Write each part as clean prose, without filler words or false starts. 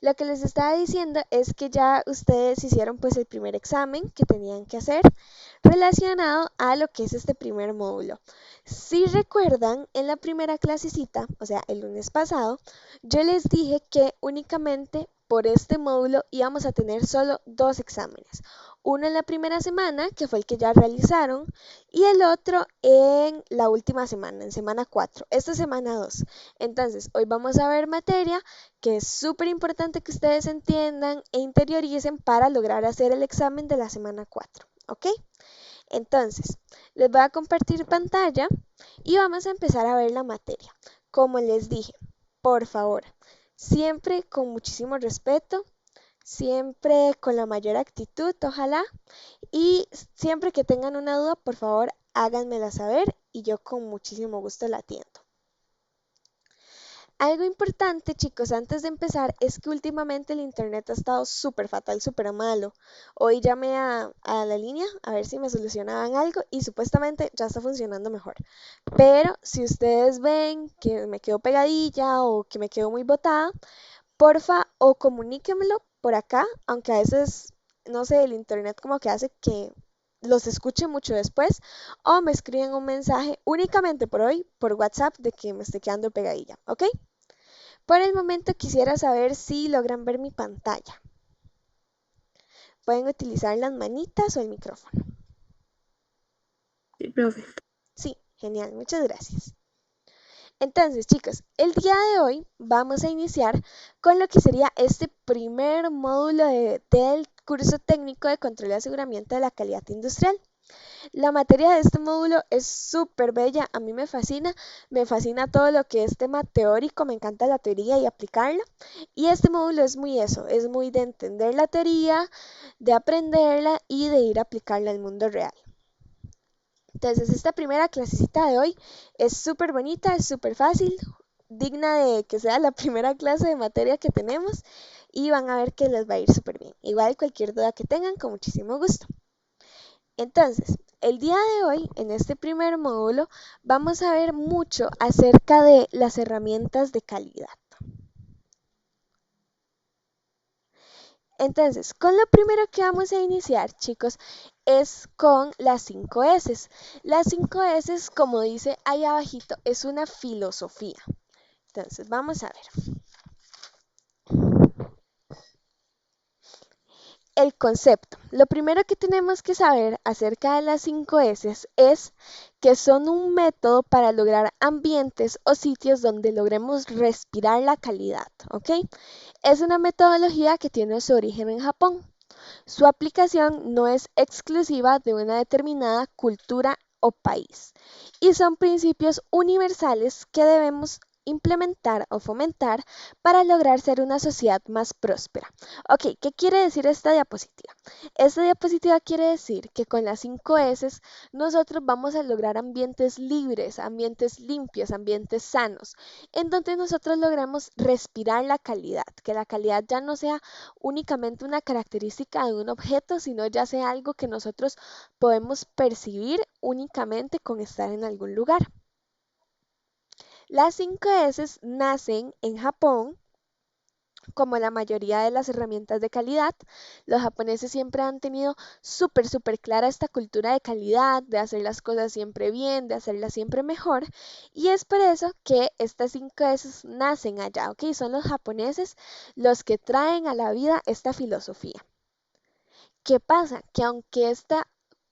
Lo que les estaba diciendo es que ya ustedes hicieron pues el primer examen que tenían que hacer relacionado a lo que es este primer módulo. Si recuerdan, en la primera clasecita, o sea, el lunes pasado, yo les dije que únicamente por este módulo íbamos a tener solo dos exámenes. Uno en la primera semana, que fue el que ya realizaron, y el otro en la última semana, en semana 4. Esta es semana 2. Entonces, hoy vamos a ver materia que es súper importante que ustedes entiendan e interioricen para lograr hacer el examen de la semana 4. ¿Ok? Entonces, les voy a compartir pantalla y vamos a empezar a ver la materia. Como les dije, por favor, siempre con muchísimo respeto, siempre con la mayor actitud, ojalá, y siempre que tengan una duda, por favor, háganmela saber y yo con muchísimo gusto la atiendo. Algo importante, chicos, antes de empezar, es que últimamente el internet ha estado súper fatal, súper malo. Hoy llamé a la línea a ver si me solucionaban algo y supuestamente ya está funcionando mejor. Pero si ustedes ven que me quedo pegadilla o que me quedo muy botada, porfa o comuníquemelo por acá, aunque a veces, no sé, el internet como que hace que los escuche mucho después, o me escriben un mensaje únicamente por hoy, por WhatsApp, de que me esté quedando pegadilla, ¿ok? Por el momento quisiera saber si logran ver mi pantalla. Pueden utilizar las manitas o el micrófono. Sí, profe. Sí, genial, muchas gracias. Entonces, chicos, el día de hoy vamos a iniciar con lo que sería este primer módulo del curso técnico de control y aseguramiento de la calidad industrial. La materia de este módulo es súper bella, a mí me fascina todo lo que es tema teórico, me encanta la teoría y aplicarla. Y este módulo es muy eso, es muy de entender la teoría, de aprenderla y de ir a aplicarla al mundo real. Entonces, esta primera clasecita de hoy es súper bonita, es súper fácil, digna de que sea la primera clase de materia que tenemos y van a ver que les va a ir súper bien. Igual cualquier duda que tengan, con muchísimo gusto. Entonces, el día de hoy, en este primer módulo, vamos a ver mucho acerca de las herramientas de calidad. Entonces, con lo primero que vamos a iniciar, chicos, es con las 5 S. Las 5 S, como dice ahí abajito, es una filosofía. Entonces, vamos a ver. El concepto. Lo primero que tenemos que saber acerca de las 5 S es que son un método para lograr ambientes o sitios donde logremos respirar la calidad, ¿ok? Es una metodología que tiene su origen en Japón. Su aplicación no es exclusiva de una determinada cultura o país y son principios universales que debemos implementar o fomentar para lograr ser una sociedad más próspera. Ok, ¿qué quiere decir esta diapositiva? Esta diapositiva quiere decir que con las 5 S nosotros vamos a lograr ambientes libres, ambientes limpios, ambientes sanos, en donde nosotros logremos respirar la calidad, que la calidad ya no sea únicamente una característica de un objeto, sino ya sea algo que nosotros podemos percibir únicamente con estar en algún lugar. Las 5 S nacen en Japón. Como la mayoría de las herramientas de calidad, los japoneses siempre han tenido súper clara esta cultura de calidad, de hacer las cosas siempre bien, de hacerlas siempre mejor. Y es por eso que estas 5 S nacen allá, ¿ok? Son los japoneses los que traen a la vida esta filosofía. ¿Qué pasa? Que aunque esta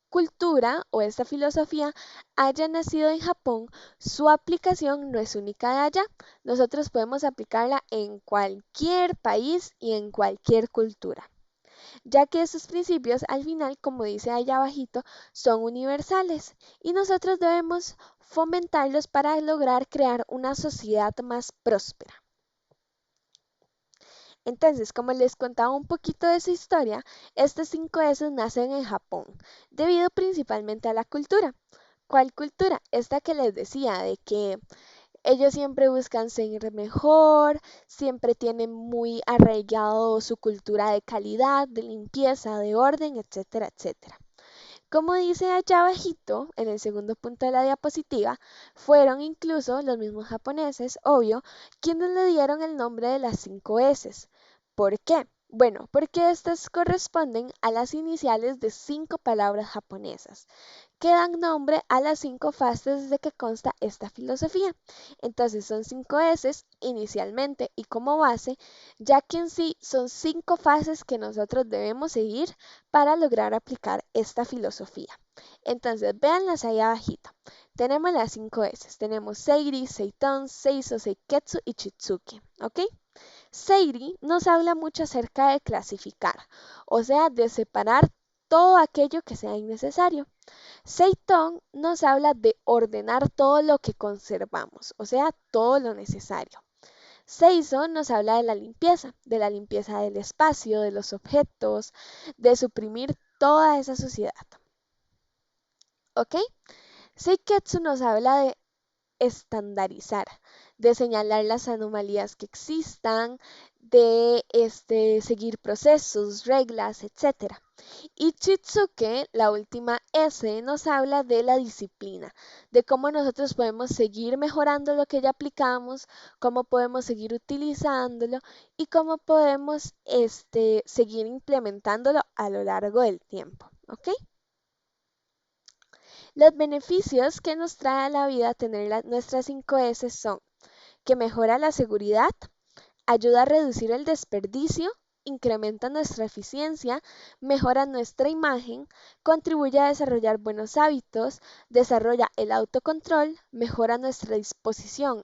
cultura o esta filosofía haya nacido en Japón, su aplicación no es única de allá. Nosotros podemos aplicarla en cualquier país y en cualquier cultura, ya que estos principios al final, como dice allá abajito, son universales y nosotros debemos fomentarlos para lograr crear una sociedad más próspera. Entonces, como les contaba un poquito de su historia, estas 5 S nacen en Japón, debido principalmente a la cultura. ¿Cuál cultura? Esta que les decía, de que ellos siempre buscan ser mejor, siempre tienen muy arraigado su cultura de calidad, de limpieza, de orden, etcétera, etcétera. Como dice allá abajito, en el segundo punto de la diapositiva, fueron incluso los mismos japoneses, obvio, quienes le dieron el nombre de las 5 S. ¿Por qué? Bueno, porque estas corresponden a las iniciales de 5 palabras japonesas que dan nombre a las 5 fases de que consta esta filosofía. Entonces son 5 S inicialmente y como base, ya que en sí son 5 fases que nosotros debemos seguir para lograr aplicar esta filosofía. Entonces, véanlas ahí abajito. Tenemos las 5 S. Tenemos Seiri, Seiton, Seiso, Seiketsu y Chitsuke. ¿Ok? Seiri nos habla mucho acerca de clasificar, o sea, de separar todo aquello que sea innecesario. Seiton nos habla de ordenar todo lo que conservamos, o sea, todo lo necesario. Seiso nos habla de la limpieza del espacio, de los objetos, de suprimir toda esa suciedad. ¿Ok? Seiketsu nos habla de estandarizar, de señalar las anomalías que existan, de seguir procesos, reglas, etcétera. Y Chitsuke, la última S, nos habla de la disciplina, de cómo nosotros podemos seguir mejorando lo que ya aplicamos, cómo podemos seguir utilizándolo y cómo podemos seguir implementándolo a lo largo del tiempo. ¿Ok? Los beneficios que nos trae a la vida tener nuestras 5 S son que mejora la seguridad, ayuda a reducir el desperdicio, incrementa nuestra eficiencia, mejora nuestra imagen, contribuye a desarrollar buenos hábitos, desarrolla el autocontrol, mejora nuestra disposición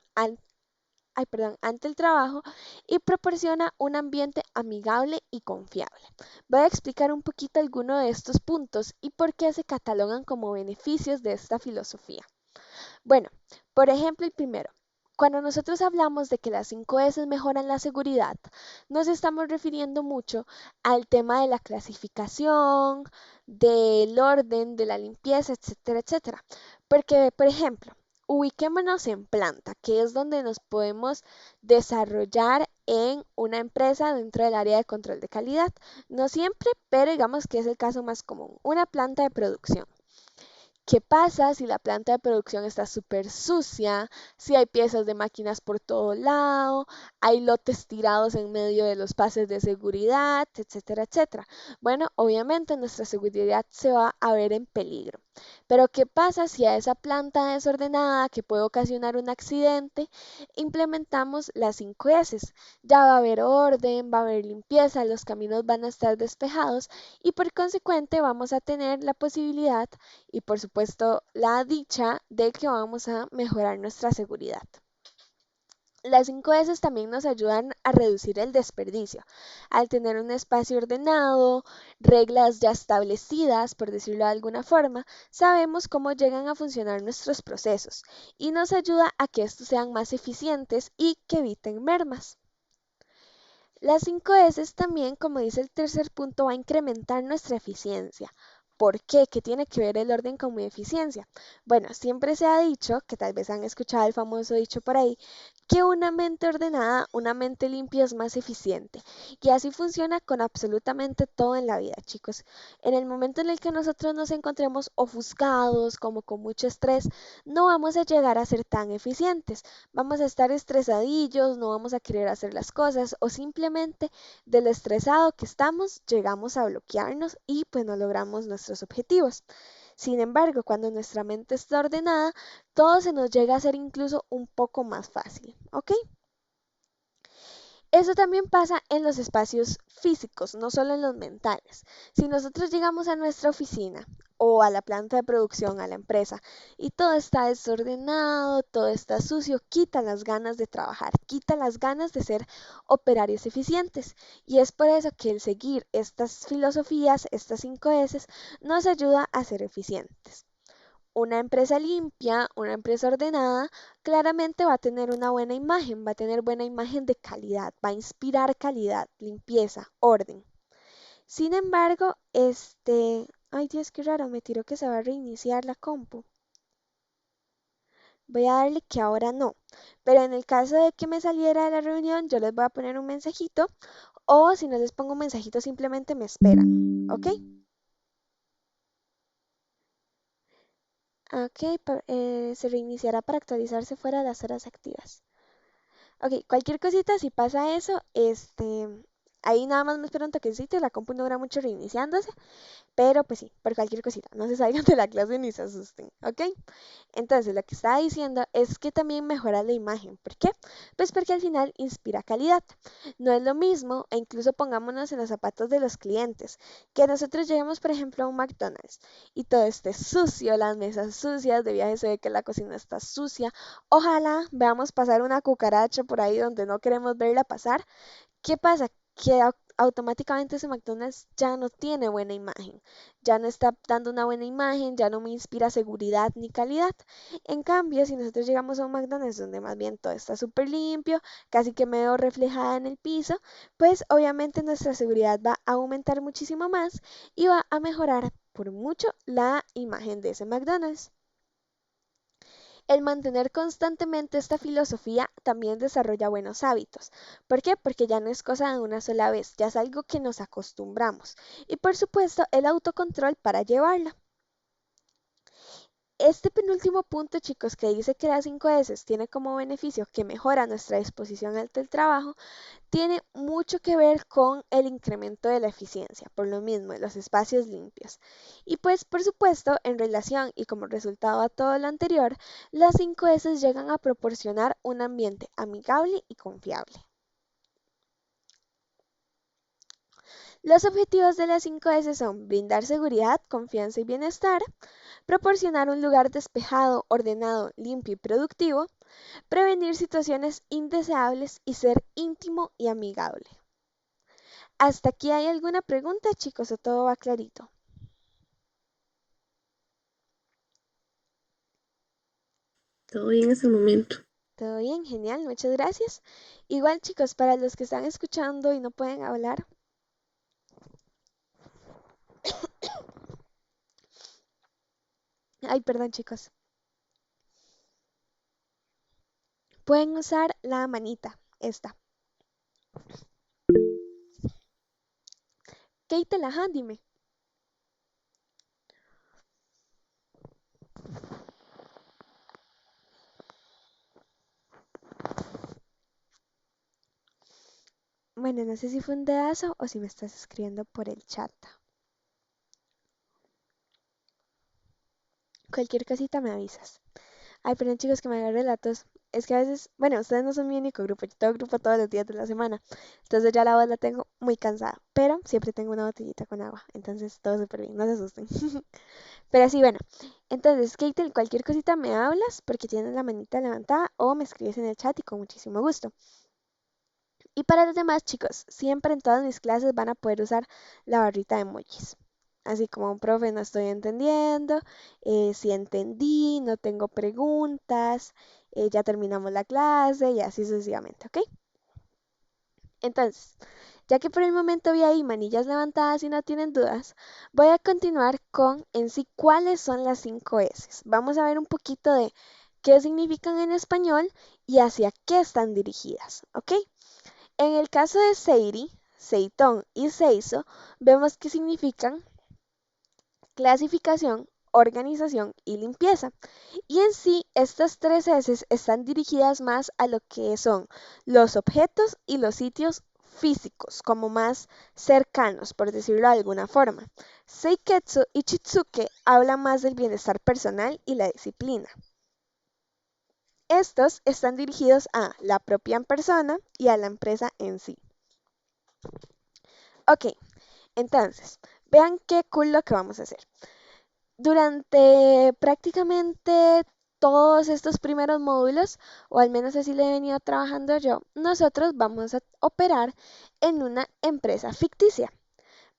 ante el trabajo y proporciona un ambiente amigable y confiable. Voy a explicar un poquito algunos de estos puntos y por qué se catalogan como beneficios de esta filosofía. Bueno, por ejemplo, el primero. Cuando nosotros hablamos de que las 5 S mejoran la seguridad, nos estamos refiriendo mucho al tema de la clasificación, del orden, de la limpieza, etcétera, etcétera. Porque, por ejemplo, ubiquémonos en planta, que es donde nos podemos desarrollar en una empresa dentro del área de control de calidad. No siempre, pero digamos que es el caso más común, una planta de producción. ¿Qué pasa si la planta de producción está súper sucia? Si hay piezas de máquinas por todo lado, hay lotes tirados en medio de los pases de seguridad, etcétera, etcétera. Bueno, obviamente nuestra seguridad se va a ver en peligro. Pero ¿qué pasa si a esa planta desordenada que puede ocasionar un accidente implementamos las 5 S? Ya va a haber orden, va a haber limpieza, los caminos van a estar despejados y por consecuente vamos a tener la posibilidad y por supuesto la dicha de que vamos a mejorar nuestra seguridad. Las 5 S también nos ayudan a reducir el desperdicio. Al tener un espacio ordenado, reglas ya establecidas, por decirlo de alguna forma, sabemos cómo llegan a funcionar nuestros procesos y nos ayuda a que estos sean más eficientes y que eviten mermas. Las 5 S también, como dice el tercer punto, va a incrementar nuestra eficiencia. ¿Por qué? ¿Qué tiene que ver el orden con mi eficiencia? Bueno, siempre se ha dicho, que tal vez han escuchado el famoso dicho por ahí, que una mente ordenada, una mente limpia es más eficiente. Y así funciona con absolutamente todo en la vida, chicos. En el momento en el que nosotros nos encontremos ofuscados, como con mucho estrés, no vamos a llegar a ser tan eficientes. Vamos a estar estresadillos, no vamos a querer hacer las cosas o simplemente de lo estresado que estamos llegamos a bloquearnos y pues no logramos nuestros objetivos. Sin embargo, cuando nuestra mente está ordenada, todo se nos llega a hacer incluso un poco más fácil, ¿ok? Eso también pasa en los espacios físicos, no solo en los mentales. Si nosotros llegamos a nuestra oficina o a la planta de producción, a la empresa, y todo está desordenado, todo está sucio, quita las ganas de trabajar, quita las ganas de ser operarios eficientes. Y es por eso que el seguir estas filosofías, estas 5 S, nos ayuda a ser eficientes. Una empresa limpia, una empresa ordenada, claramente va a tener una buena imagen, va a tener buena imagen de calidad, va a inspirar calidad, limpieza, orden. Sin embargo, ay Dios, qué raro, me tiró que se va a reiniciar la compu. Voy a darle que ahora no. Pero en el caso de que me saliera de la reunión, yo les voy a poner un mensajito o si no les pongo un mensajito, simplemente me esperan. ¿Ok? Ok, se reiniciará para actualizarse fuera de las horas activas. Ok, cualquier cosita, si pasa eso, Ahí nada más me espero un toquecito y la compu no dura mucho reiniciándose, pero pues sí, por cualquier cosita, no se salgan de la clase ni se asusten, ¿ok? Entonces, lo que estaba diciendo es que también mejora la imagen. ¿Por qué? Pues porque al final inspira calidad. No es lo mismo, e incluso pongámonos en los zapatos de los clientes, que nosotros lleguemos, por ejemplo, a un McDonald's y todo esté sucio, las mesas sucias, de viaje se ve que la cocina está sucia. Ojalá veamos pasar una cucaracha por ahí donde no queremos verla pasar. ¿Qué pasa? Que automáticamente ese McDonald's ya no tiene buena imagen, ya no está dando una buena imagen, ya no me inspira seguridad ni calidad. En cambio, si nosotros llegamos a un McDonald's donde más bien todo está súper limpio, casi que me veo reflejada en el piso, pues obviamente nuestra seguridad va a aumentar muchísimo más y va a mejorar por mucho la imagen de ese McDonald's. El mantener constantemente esta filosofía también desarrolla buenos hábitos. ¿Por qué? Porque ya no es cosa de una sola vez, ya es algo que nos acostumbramos. Y por supuesto, el autocontrol para llevarla. Este penúltimo punto, chicos, que dice que las 5S tiene como beneficio que mejora nuestra disposición ante el trabajo, tiene mucho que ver con el incremento de la eficiencia, por lo mismo, en los espacios limpios. Y pues, por supuesto, en relación y como resultado a todo lo anterior, las 5S llegan a proporcionar un ambiente amigable y confiable. Los objetivos de las 5S son brindar seguridad, confianza y bienestar, proporcionar un lugar despejado, ordenado, limpio y productivo, prevenir situaciones indeseables y ser íntimo y amigable. ¿Hasta aquí hay alguna pregunta, chicos, o todo va clarito? Todo bien hasta el momento. Todo bien, genial, muchas gracias. Igual, chicos, para los que están escuchando y no pueden hablar, ay, perdón, chicos, pueden usar la manita, esta. Kate, ajá, dime. Bueno, no sé si fue un dedazo o si me estás escribiendo por el chat. Cualquier cosita me avisas. Ay, perdón, chicos, que me agarré la tos. Es que a veces, bueno, ustedes no son mi único grupo, yo tengo grupo todos los días de la semana. Entonces ya la voz la tengo muy cansada, pero siempre tengo una botellita con agua. Entonces todo súper bien, no se asusten. Pero sí, bueno. Entonces, Kate, cualquier cosita me hablas porque tienes la manita levantada o me escribes en el chat y con muchísimo gusto. Y para los demás, chicos, siempre en todas mis clases van a poder usar la barrita de emojis. Así como un profe, no estoy entendiendo, si entendí, no tengo preguntas, ya terminamos la clase y así sucesivamente, ¿ok? Entonces, ya que por el momento vi ahí manillas levantadas y no tienen dudas, voy a continuar con en sí cuáles son las 5 S. Vamos a ver un poquito de qué significan en español y hacia qué están dirigidas, ¿ok? En el caso de Seiri, Seitón y Seiso, vemos que significan clasificación, organización y limpieza. Y en sí, estas tres S están dirigidas más a lo que son los objetos y los sitios físicos, como más cercanos, por decirlo de alguna forma. Seiketsu y Chitsuke hablan más del bienestar personal y la disciplina. Estos están dirigidos a la propia persona y a la empresa en sí. Ok, entonces, vean qué cool lo que vamos a hacer. Durante prácticamente todos estos primeros módulos, o al menos así lo he venido trabajando yo, nosotros vamos a operar en una empresa ficticia.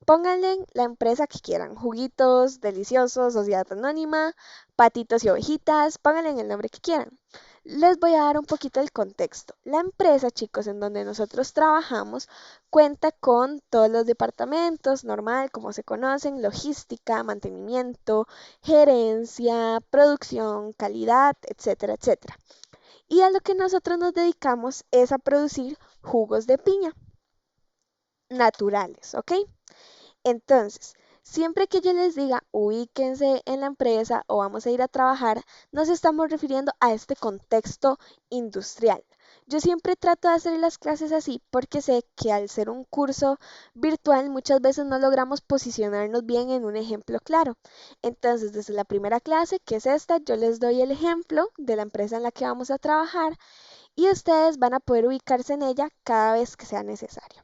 Pónganle la empresa que quieran, juguitos, deliciosos, sociedad anónima, patitos y ovejitas, pónganle el nombre que quieran. Les voy a dar un poquito el contexto. La empresa, chicos, en donde nosotros trabajamos, cuenta con todos los departamentos, normal, como se conocen, logística, mantenimiento, gerencia, producción, calidad, etcétera, etcétera. Y a lo que nosotros nos dedicamos es a producir jugos de piña naturales, ¿ok? Entonces, siempre que yo les diga ubíquense en la empresa o vamos a ir a trabajar, nos estamos refiriendo a este contexto industrial. Yo siempre trato de hacer las clases así porque sé que al ser un curso virtual muchas veces no logramos posicionarnos bien en un ejemplo claro. Entonces, desde la primera clase, que es esta, yo les doy el ejemplo de la empresa en la que vamos a trabajar y ustedes van a poder ubicarse en ella cada vez que sea necesario.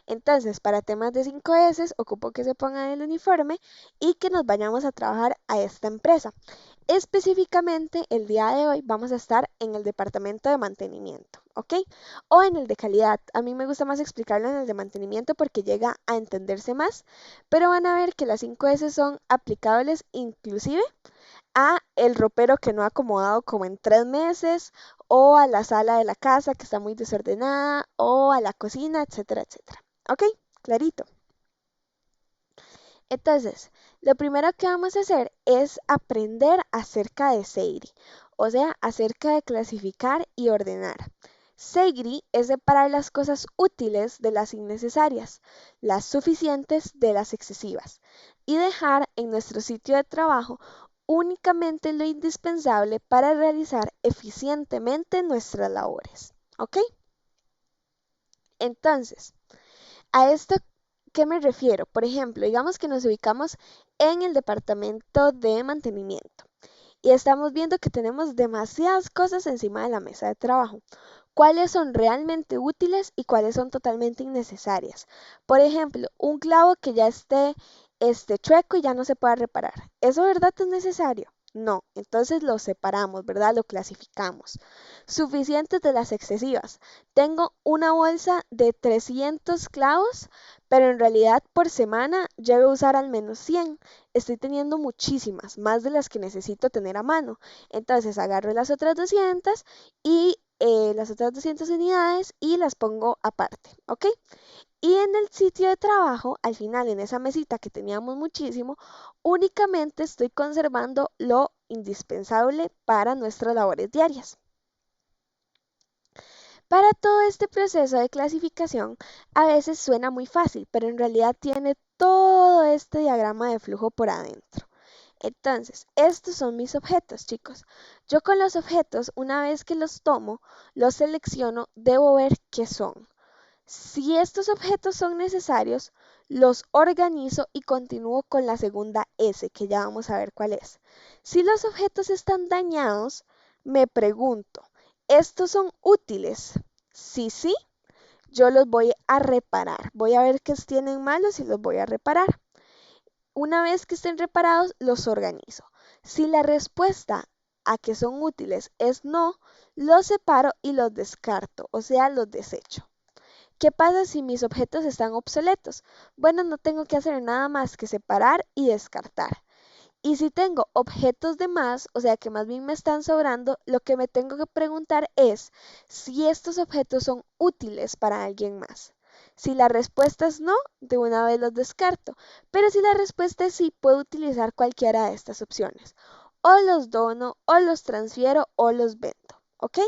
Entonces, para temas de 5S, ocupo que se pongan el uniforme y que nos vayamos a trabajar a esta empresa. Específicamente, el día de hoy vamos a estar en el departamento de mantenimiento, ¿ok? O en el de calidad. A mí me gusta más explicarlo en el de mantenimiento porque llega a entenderse más, pero van a ver que las 5S son aplicables inclusive a el ropero que no ha acomodado como en 3 meses, o a la sala de la casa que está muy desordenada, o a la cocina, etcétera, etcétera. ¿Ok? Clarito. Entonces, lo primero que vamos a hacer es aprender acerca de Seiri, o sea, acerca de clasificar y ordenar. Seiri es separar las cosas útiles de las innecesarias, las suficientes de las excesivas, y dejar en nuestro sitio de trabajo únicamente lo indispensable para realizar eficientemente nuestras labores. ¿Ok? Entonces, ¿a esto qué me refiero? Por ejemplo, digamos que nos ubicamos en el departamento de mantenimiento y estamos viendo que tenemos demasiadas cosas encima de la mesa de trabajo. ¿Cuáles son realmente útiles y cuáles son totalmente innecesarias? Por ejemplo, un clavo que ya esté chueco y ya no se pueda reparar. ¿Eso verdad es necesario? No, entonces lo separamos, ¿verdad? Lo clasificamos. Suficientes de las excesivas. Tengo una bolsa de 300 clavos, pero en realidad por semana llego a usar al menos 100. Estoy teniendo muchísimas, más de las que necesito tener a mano. Entonces agarro las otras 200 y las otras 200 unidades y las pongo aparte, ¿ok? Y en el sitio de trabajo, al final en esa mesita que teníamos muchísimo, únicamente estoy conservando lo indispensable para nuestras labores diarias. Para todo este proceso de clasificación, a veces suena muy fácil, pero en realidad tiene todo este diagrama de flujo por adentro. Entonces, estos son mis objetos, chicos. Yo con los objetos, una vez que los tomo, los selecciono, debo ver qué son. Si estos objetos son necesarios, los organizo y continúo con la segunda S, que ya vamos a ver cuál es. Si los objetos están dañados, me pregunto, ¿estos son útiles? Si sí, yo los voy a reparar. Voy a ver qué tienen malos y los voy a reparar. Una vez que estén reparados, los organizo. Si la respuesta a que son útiles es no, los separo y los descarto, o sea, los desecho. ¿Qué pasa si mis objetos están obsoletos? Bueno, no tengo que hacer nada más que separar y descartar. Y si tengo objetos de más, o sea que más bien me están sobrando, lo que me tengo que preguntar es si estos objetos son útiles para alguien más. Si la respuesta es no, de una vez los descarto. Pero si la respuesta es sí, puedo utilizar cualquiera de estas opciones. O los dono, o los transfiero, o los vendo. ¿Ok?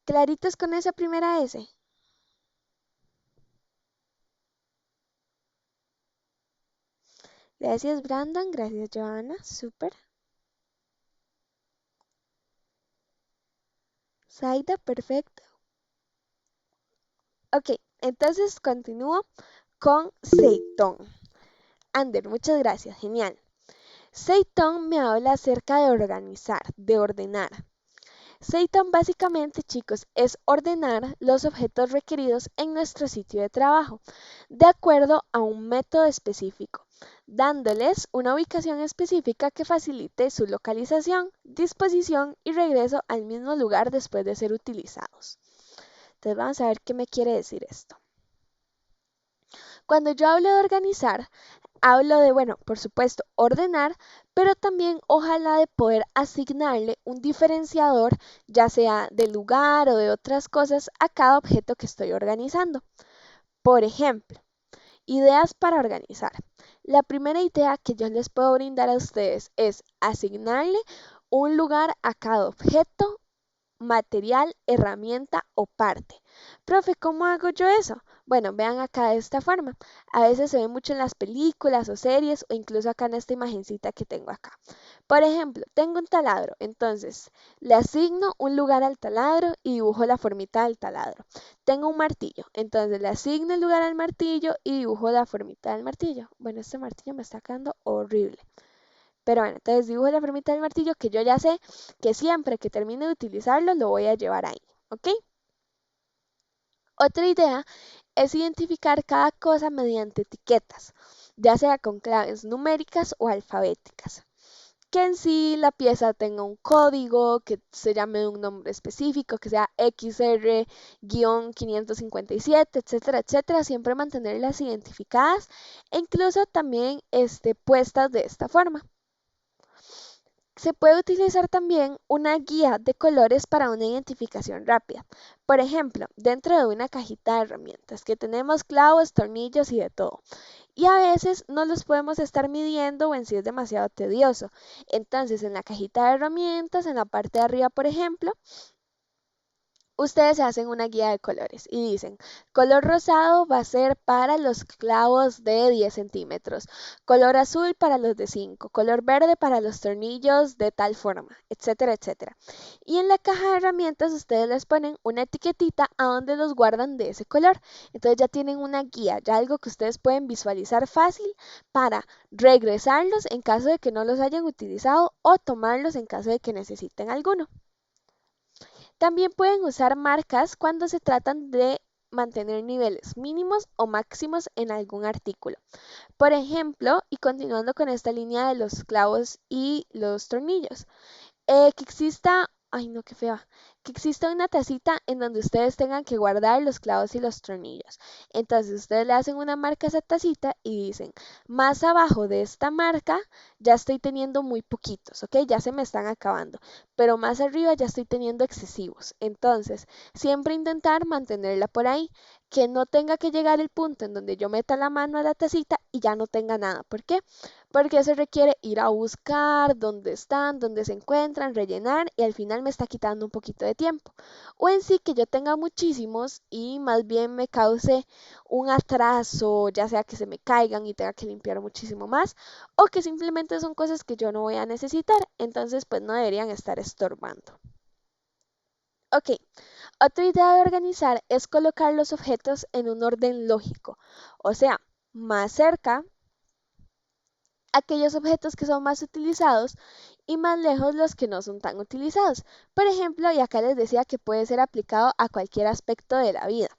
¿Claritos con esa primera S? Gracias, Brandon. Gracias, Joana. Súper. Zaida, perfecto. Ok, entonces continúo con Seitón. Ander, muchas gracias. Genial. Seitón me habla acerca de organizar, de ordenar. Seitón básicamente, chicos, es ordenar los objetos requeridos en nuestro sitio de trabajo, de acuerdo a un método específico, dándoles una ubicación específica que facilite su localización, disposición y regreso al mismo lugar después de ser utilizados. Entonces vamos a ver qué me quiere decir esto. Cuando yo hablo de organizar, hablo de, bueno, por supuesto, ordenar, pero también ojalá de poder asignarle un diferenciador, ya sea de lugar o de otras cosas, a cada objeto que estoy organizando. Por ejemplo, ideas para organizar. La primera idea que yo les puedo brindar a ustedes es asignarle un lugar a cada objeto, material, herramienta o parte. Profe, ¿cómo hago yo eso? Bueno, vean acá de esta forma. A veces se ve mucho en las películas o series o incluso acá en esta imagencita que tengo acá. Por ejemplo, tengo un taladro, entonces le asigno un lugar al taladro y dibujo la formita del taladro. Tengo un martillo, entonces le asigno el lugar al martillo y dibujo la formita del martillo. Bueno, este martillo me está quedando horrible. Pero bueno, entonces dibujo la formita del martillo que yo ya sé que siempre que termine de utilizarlo lo voy a llevar ahí, ¿ok? Otra idea es identificar cada cosa mediante etiquetas, ya sea con claves numéricas o alfabéticas. Que en sí la pieza tenga un código, que se llame de un nombre específico, que sea XR-557, etcétera, etcétera. Siempre mantenerlas identificadas e incluso también puestas de esta forma. Se puede utilizar también una guía de colores para una identificación rápida. Por ejemplo, dentro de una cajita de herramientas que tenemos clavos, tornillos y de todo. Y a veces no los podemos estar midiendo o en sí es demasiado tedioso. Entonces, en la cajita de herramientas, en la parte de arriba, por ejemplo, ustedes se hacen una guía de colores y dicen, color rosado va a ser para los clavos de 10 centímetros, color azul para los de 5, color verde para los tornillos de tal forma, etcétera, etcétera. Y en la caja de herramientas ustedes les ponen una etiquetita a donde los guardan de ese color. Entonces ya tienen una guía, ya algo que ustedes pueden visualizar fácil para regresarlos en caso de que no los hayan utilizado o tomarlos en caso de que necesiten alguno. También pueden usar marcas cuando se tratan de mantener niveles mínimos o máximos en algún artículo. Por ejemplo, y continuando con esta línea de los clavos y los tornillos, que exista, ay no, qué fea, que exista una tacita en donde ustedes tengan que guardar los clavos y los tornillos. Entonces ustedes le hacen una marca a esa tacita y dicen, más abajo de esta marca ya estoy teniendo muy poquitos, ¿ok? Ya se me están acabando, pero más arriba ya estoy teniendo excesivos. Entonces, siempre intentar mantenerla por ahí, que no tenga que llegar el punto en donde yo meta la mano a la tacita y ya no tenga nada. ¿Por qué? Porque se requiere ir a buscar dónde están, dónde se encuentran, rellenar y al final me está quitando un poquito de tiempo. O en sí que yo tenga muchísimos y más bien me cause un atraso, ya sea que se me caigan y tenga que limpiar muchísimo más o que simplemente son cosas que yo no voy a necesitar, entonces pues no deberían estar estorbando. Ok, otra idea de organizar es colocar los objetos en un orden lógico, o sea, más cerca aquellos objetos que son más utilizados y más lejos los que no son tan utilizados. Por ejemplo, y acá les decía que puede ser aplicado a cualquier aspecto de la vida.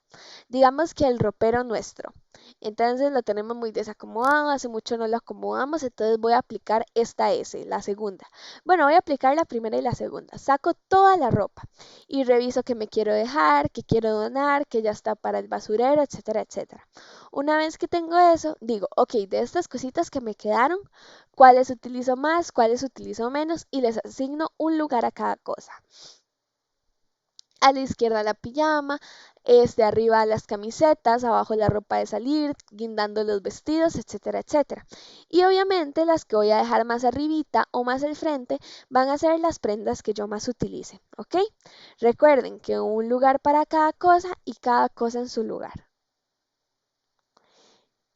Digamos que el ropero nuestro. Entonces lo tenemos muy desacomodado, hace mucho no lo acomodamos, entonces voy a aplicar esta S, la segunda. Bueno, voy a aplicar la primera y la segunda. Saco toda la ropa y reviso qué me quiero dejar, qué quiero donar, que ya está para el basurero, etcétera, etcétera. Una vez que tengo eso, digo, ok, de estas cositas que me quedaron, ¿cuáles utilizo más, cuáles utilizo menos? Y les asigno un lugar a cada cosa. A la izquierda la pijama, arriba las camisetas, abajo la ropa de salir, guindando los vestidos, etcétera, etcétera. Y obviamente las que voy a dejar más arribita o más al frente van a ser las prendas que yo más utilice, ¿ok? Recuerden que un lugar para cada cosa y cada cosa en su lugar.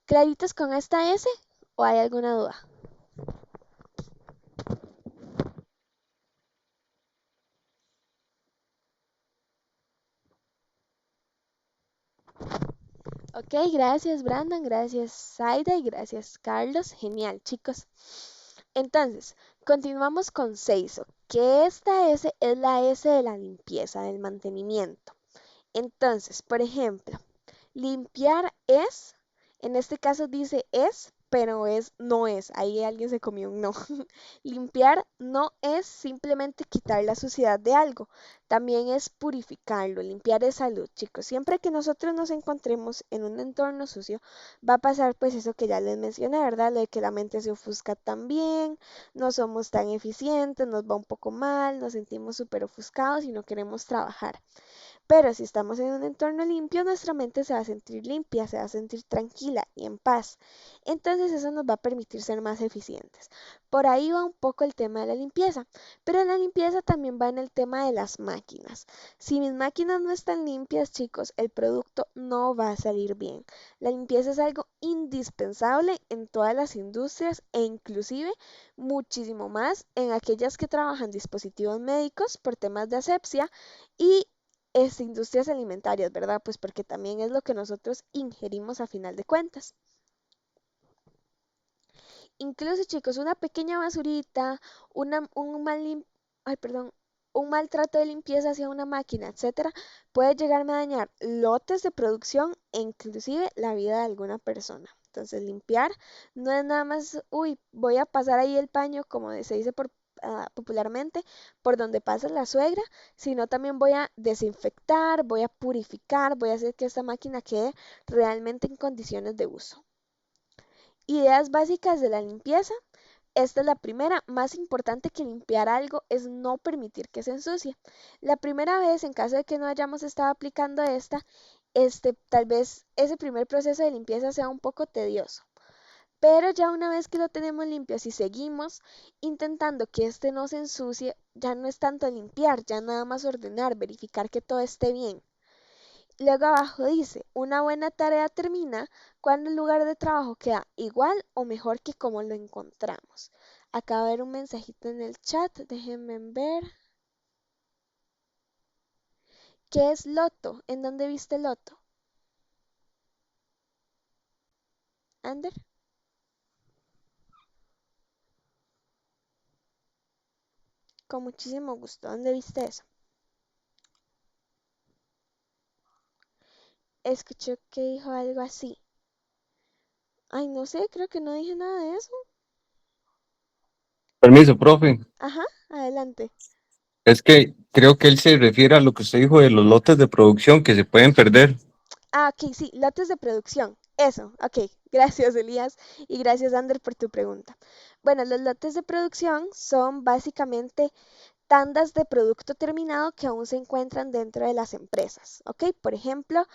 ¿Claritos con esta S o hay alguna duda? Ok, gracias Brandon, gracias Zaida y gracias Carlos. Genial, chicos. Entonces, continuamos con Seiso, que esta S es la S de la limpieza, del mantenimiento. Entonces, por ejemplo, limpiar es, en este caso dice es, pero es no es. Ahí alguien se comió un no. Limpiar no es simplemente quitar la suciedad de algo, también es purificarlo. Limpiar es salud, chicos. Siempre que nosotros nos encontremos en un entorno sucio, va a pasar pues eso que ya les mencioné, ¿verdad? Lo de que la mente se ofusca también, no somos tan eficientes, nos va un poco mal, nos sentimos súper ofuscados y no queremos trabajar. Pero si estamos en un entorno limpio, nuestra mente se va a sentir limpia, se va a sentir tranquila y en paz. Entonces eso nos va a permitir ser más eficientes. Por ahí va un poco el tema de la limpieza, pero la limpieza también va en el tema de las máquinas. Si mis máquinas no están limpias, chicos, el producto no va a salir bien. La limpieza es algo indispensable en todas las industrias e inclusive muchísimo más en aquellas que trabajan dispositivos médicos por temas de asepsia y industrias alimentarias, ¿verdad? Pues porque también es lo que nosotros ingerimos a final de cuentas. Incluso, chicos, una pequeña basurita, un ay, perdón, un maltrato de limpieza hacia una máquina, etcétera, puede llegarme a dañar lotes de producción e inclusive la vida de alguna persona. Entonces, limpiar no es nada más, uy, voy a pasar ahí el paño, como se dice popularmente, por donde pasa la suegra, sino también voy a desinfectar, voy a purificar, voy a hacer que esta máquina quede realmente en condiciones de uso. Ideas básicas de la limpieza. Esta es la primera, más importante que limpiar algo es no permitir que se ensucie. La primera vez, en caso de que no hayamos estado aplicando esta, tal vez ese primer proceso de limpieza sea un poco tedioso. Pero ya una vez que lo tenemos limpio, si seguimos intentando que este no se ensucie, ya no es tanto limpiar, ya nada más ordenar, verificar que todo esté bien. Luego abajo dice, una buena tarea termina cuando el lugar de trabajo queda igual o mejor que como lo encontramos. Acaba de ver un mensajito en el chat, déjenme ver. ¿Qué es loto? ¿En dónde viste loto? Ander, con muchísimo gusto. ¿Dónde viste eso? Escuché que dijo algo así. Ay, no sé, creo que no dije nada de eso. Permiso, profe. Ajá, adelante. Es que creo que él se refiere a lo que usted dijo de los lotes de producción que se pueden perder. Ah, ok, sí, lotes de producción. Eso, ok. Gracias, Elías, y gracias, Ander, por tu pregunta. Bueno, los lotes de producción son básicamente tandas de producto terminado que aún se encuentran dentro de las empresas, ¿ok? Por ejemplo,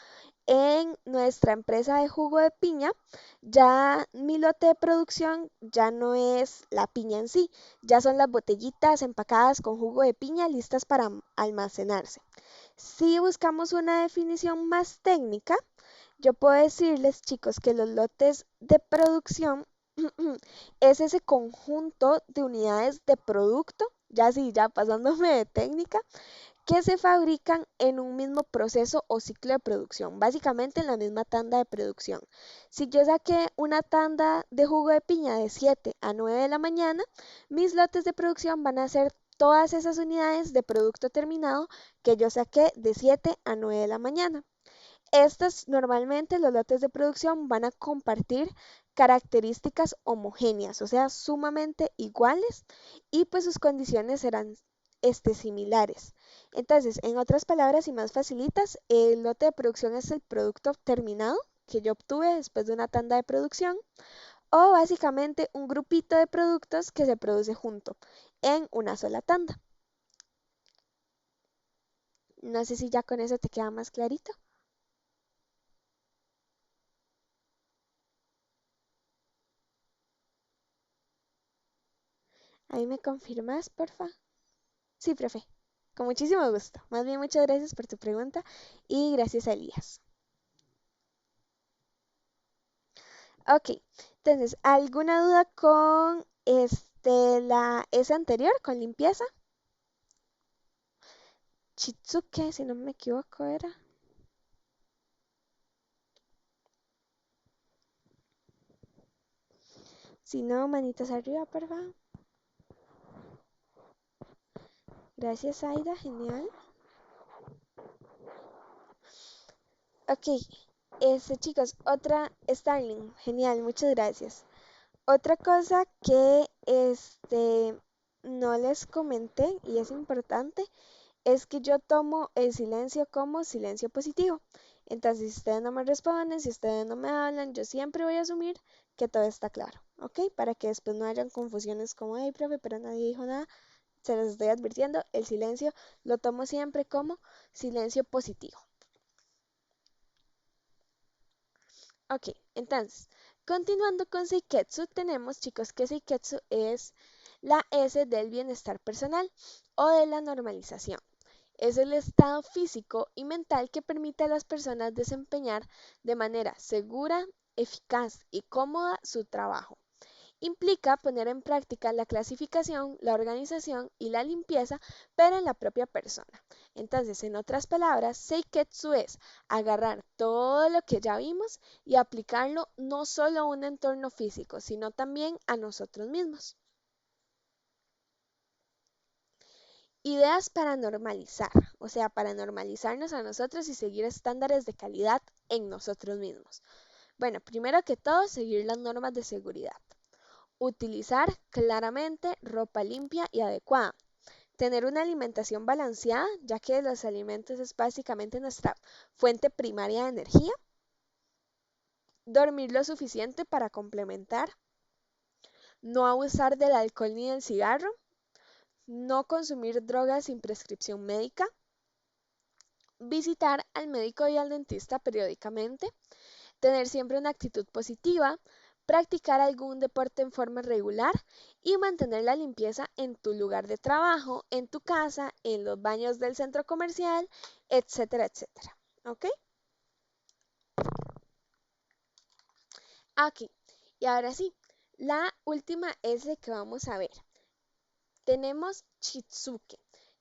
en nuestra empresa de jugo de piña, ya mi lote de producción ya no es la piña en sí, ya son las botellitas empacadas con jugo de piña listas para almacenarse. Si buscamos una definición más técnica, yo puedo decirles, chicos, que los lotes de producción es ese conjunto de unidades de producto, ya sí, ya pasándome de técnica, que se fabrican en un mismo proceso o ciclo de producción, básicamente en la misma tanda de producción. Si yo saqué una tanda de jugo de piña de 7 a 9 de la mañana, mis lotes de producción van a ser todas esas unidades de producto terminado que yo saqué de 7 a 9 de la mañana. Estas normalmente los lotes de producción van a compartir características homogéneas, o sea, sumamente iguales y pues sus condiciones serán similares. Entonces, en otras palabras y más facilitas, el lote de producción es el producto terminado que yo obtuve después de una tanda de producción o básicamente un grupito de productos que se produce junto en una sola tanda. No sé si ya con eso te queda más clarito. Ahí me confirmas, porfa. Sí, profe. Con muchísimo gusto. Más bien, muchas gracias por tu pregunta y gracias a Elías. Ok, entonces, ¿alguna duda con la S anterior, con limpieza? Chitsuke, si no me equivoco, era. Si no, manitas arriba, por favor. Gracias, Aida, genial. Ok, chicos, otra Starling, genial, muchas gracias. Otra cosa que no les comenté y es importante es que yo tomo el silencio como silencio positivo. Entonces, si ustedes no me responden, si ustedes no me hablan, yo siempre voy a asumir que todo está claro, ¿ok? Para que después no hayan confusiones como, hey, profe, pero nadie dijo nada, se los estoy advirtiendo, el silencio lo tomo siempre como silencio positivo. Ok, entonces, continuando con Seiketsu, tenemos, chicos, que Seiketsu es la S del bienestar personal o de la normalización. Es el estado físico y mental que permite a las personas desempeñar de manera segura, eficaz y cómoda su trabajo. Implica poner en práctica la clasificación, la organización y la limpieza, pero en la propia persona. Entonces, en otras palabras, Seiketsu es agarrar todo lo que ya vimos y aplicarlo no solo a un entorno físico, sino también a nosotros mismos. Ideas para normalizar, o sea, para normalizarnos a nosotros y seguir estándares de calidad en nosotros mismos. Bueno, primero que todo, seguir las normas de seguridad. Utilizar claramente ropa limpia y adecuada. Tener una alimentación balanceada, ya que los alimentos es básicamente nuestra fuente primaria de energía. Dormir lo suficiente para complementar. No abusar del alcohol ni del cigarro. No consumir drogas sin prescripción médica. Visitar al médico y al dentista periódicamente. Tener siempre una actitud positiva, practicar algún deporte en forma regular y mantener la limpieza en tu lugar de trabajo, en tu casa, en los baños del centro comercial, etcétera, etcétera. ¿Ok? Aquí. Y ahora sí, la última S que vamos a ver. Tenemos Chitsuke,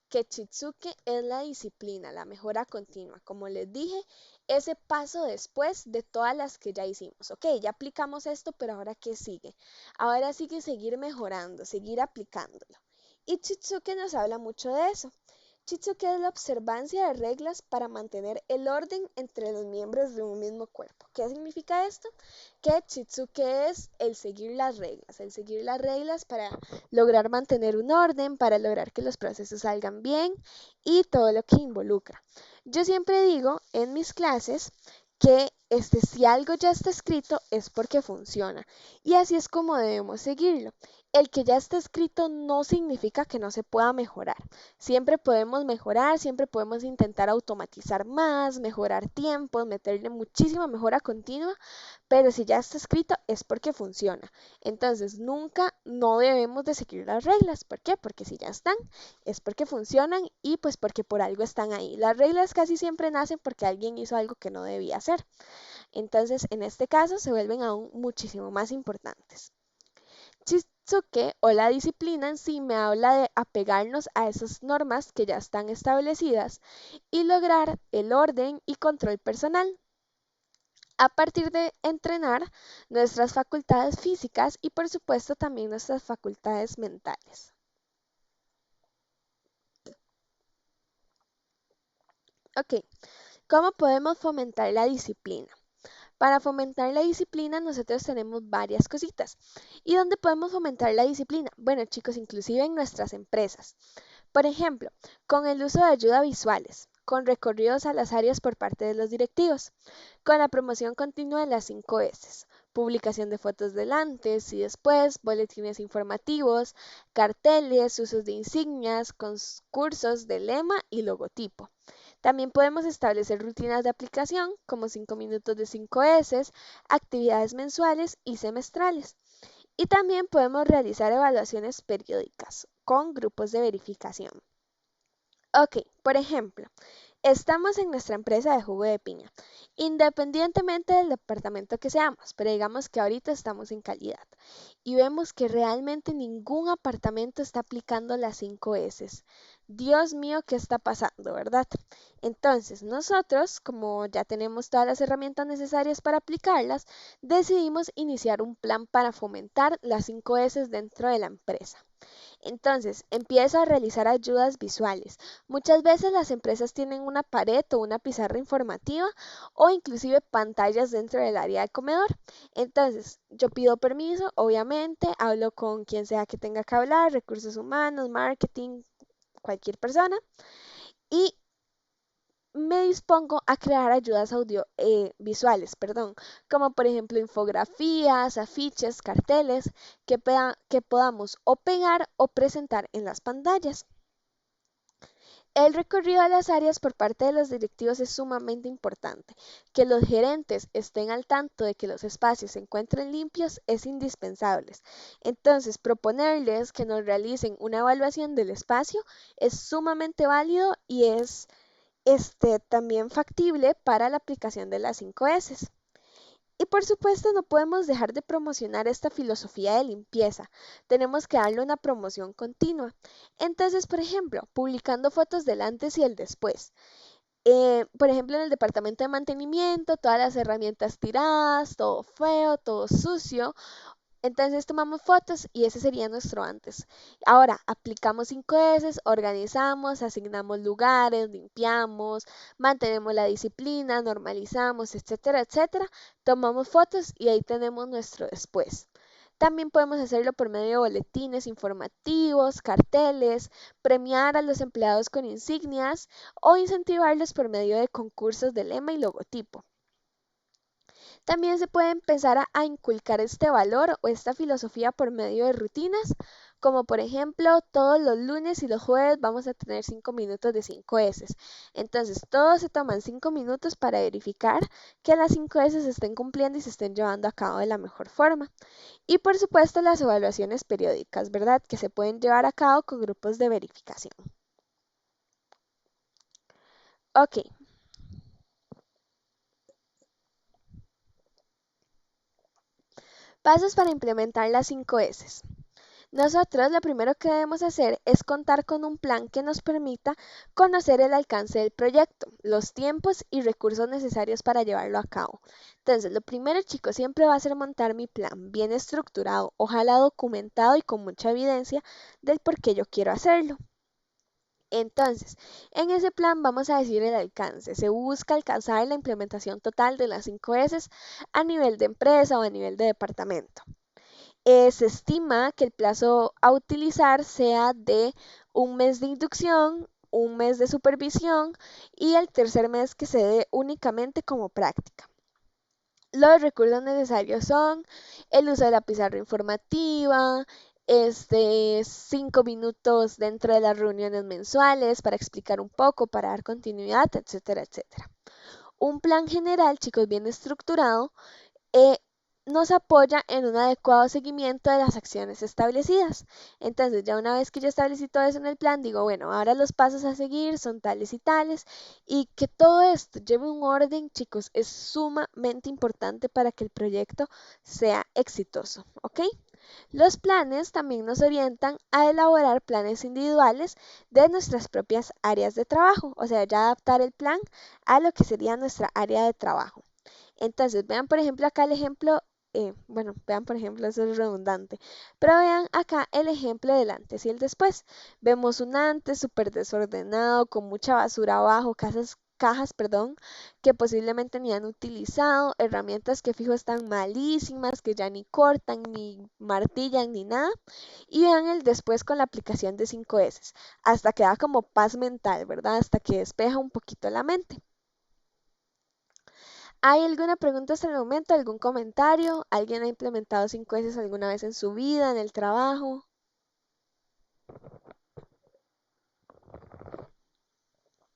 que Chitsuke es la disciplina, la mejora continua. Como les dije, ese paso después de todas las que ya hicimos. Ok, ya aplicamos esto, pero ahora ¿qué sigue? Ahora sigue seguir mejorando, seguir aplicándolo. Y Chitsuke nos habla mucho de eso. Chitsuke es la observancia de reglas para mantener el orden entre los miembros de un mismo cuerpo. ¿Qué significa esto? Que Chitsuke es el seguir las reglas para lograr mantener un orden, para lograr que los procesos salgan bien y todo lo que involucra. Yo siempre digo en mis clases que si algo ya está escrito es porque funciona y así es como debemos seguirlo. El que ya está escrito no significa que no se pueda mejorar. Siempre podemos mejorar, siempre podemos intentar automatizar más, mejorar tiempos, meterle muchísima mejora continua, pero si ya está escrito es porque funciona. Entonces nunca no debemos de seguir las reglas. ¿Por qué? Porque si ya están es porque funcionan y pues porque por algo están ahí. Las reglas casi siempre nacen porque alguien hizo algo que no debía hacer. Entonces en este caso se vuelven aún muchísimo más importantes. Chitsuke o la disciplina en sí me habla de apegarnos a esas normas que ya están establecidas y lograr el orden y control personal a partir de entrenar nuestras facultades físicas y por supuesto también nuestras facultades mentales. Ok, ¿cómo podemos fomentar la disciplina? Para fomentar la disciplina nosotros tenemos varias cositas. ¿Y dónde podemos fomentar la disciplina? Bueno, chicos, inclusive en nuestras empresas. Por ejemplo, con el uso de ayuda visuales, con recorridos a las áreas por parte de los directivos, con la promoción continua de las 5 S, publicación de fotos del antes y después, boletines informativos, carteles, usos de insignias, concursos de lema y logotipo. También podemos establecer rutinas de aplicación como 5 minutos de 5 S, actividades mensuales y semestrales. Y también podemos realizar evaluaciones periódicas con grupos de verificación. Ok, por ejemplo, estamos en nuestra empresa de jugo de piña, independientemente del departamento que seamos, pero digamos que ahorita estamos en calidad y vemos que realmente ningún apartamento está aplicando las 5 S. Dios mío, ¿qué está pasando, verdad? Entonces, nosotros, como ya tenemos todas las herramientas necesarias para aplicarlas, decidimos iniciar un plan para fomentar las 5 S dentro de la empresa. Entonces, empiezo a realizar ayudas visuales. Muchas veces las empresas tienen una pared o una pizarra informativa o inclusive pantallas dentro del área de comedor. Entonces, yo pido permiso, obviamente, hablo con quien sea que tenga que hablar, recursos humanos, marketing, cualquier persona, y me dispongo a crear ayudas visuales, perdón, como por ejemplo infografías, afiches, carteles que podamos o pegar o presentar en las pantallas. El recorrido a las áreas por parte de los directivos es sumamente importante. Que los gerentes estén al tanto de que los espacios se encuentren limpios es indispensable. Entonces, proponerles que nos realicen una evaluación del espacio es sumamente válido y es también factible para la aplicación de las 5 S. Y por supuesto no podemos dejar de promocionar esta filosofía de limpieza. Tenemos que darle una promoción continua. Entonces, por ejemplo, publicando fotos del antes y el después. Por ejemplo, en el departamento de mantenimiento, todas las herramientas tiradas, todo feo, todo sucio, entonces tomamos fotos y ese sería nuestro antes. Ahora aplicamos 5S, organizamos, asignamos lugares, limpiamos, mantenemos la disciplina, normalizamos, etcétera, etcétera. Tomamos fotos y ahí tenemos nuestro después. También podemos hacerlo por medio de boletines informativos, carteles, premiar a los empleados con insignias o incentivarlos por medio de concursos de lema y logotipo. También se puede empezar a inculcar este valor o esta filosofía por medio de rutinas, como por ejemplo todos los lunes y los jueves vamos a tener 5 minutos de 5 S. Entonces todos se toman 5 minutos para verificar que las 5 S se estén cumpliendo y se estén llevando a cabo de la mejor forma. Y por supuesto las evaluaciones periódicas, ¿verdad? Que se pueden llevar a cabo con grupos de verificación. Ok, pasos para implementar las 5 S. Nosotros lo primero que debemos hacer es contar con un plan que nos permita conocer el alcance del proyecto, los tiempos y recursos necesarios para llevarlo a cabo. Entonces, lo primero, chicos, siempre va a ser montar mi plan bien estructurado, ojalá documentado y con mucha evidencia del por qué yo quiero hacerlo. Entonces, en ese plan vamos a decir el alcance. Se busca alcanzar la implementación total de las 5 S a nivel de empresa o a nivel de departamento. Se estima que el plazo a utilizar sea de un mes de inducción, un mes de supervisión y el tercer mes que se dé únicamente como práctica. Los recursos necesarios son el uso de la pizarra informativa, 5 minutos dentro de las reuniones mensuales para explicar un poco, para dar continuidad, etcétera, etcétera. Un plan general, chicos, bien estructurado, eh, nos apoya en un adecuado seguimiento de las acciones establecidas. Entonces, ya una vez que yo establecí todo eso en el plan, digo, bueno, ahora los pasos a seguir son tales y tales, y que todo esto lleve un orden, chicos, es sumamente importante para que el proyecto sea exitoso, ¿ok? Los planes también nos orientan a elaborar planes individuales de nuestras propias áreas de trabajo, o sea, ya adaptar el plan a lo que sería nuestra área de trabajo. Entonces, vean por ejemplo acá el ejemplo, bueno, vean por ejemplo, eso es redundante, pero vean acá el ejemplo del antes y el después. Vemos un antes súper desordenado, con mucha basura abajo, cajas, perdón, que posiblemente ni han utilizado, herramientas que fijo están malísimas, que ya ni cortan, ni martillan, ni nada. Y vean el después con la aplicación de 5S, hasta que da como paz mental, ¿verdad? Hasta que despeja un poquito la mente. ¿Hay alguna pregunta hasta el momento? ¿Algún comentario? ¿Alguien ha implementado 5S alguna vez en su vida, en el trabajo?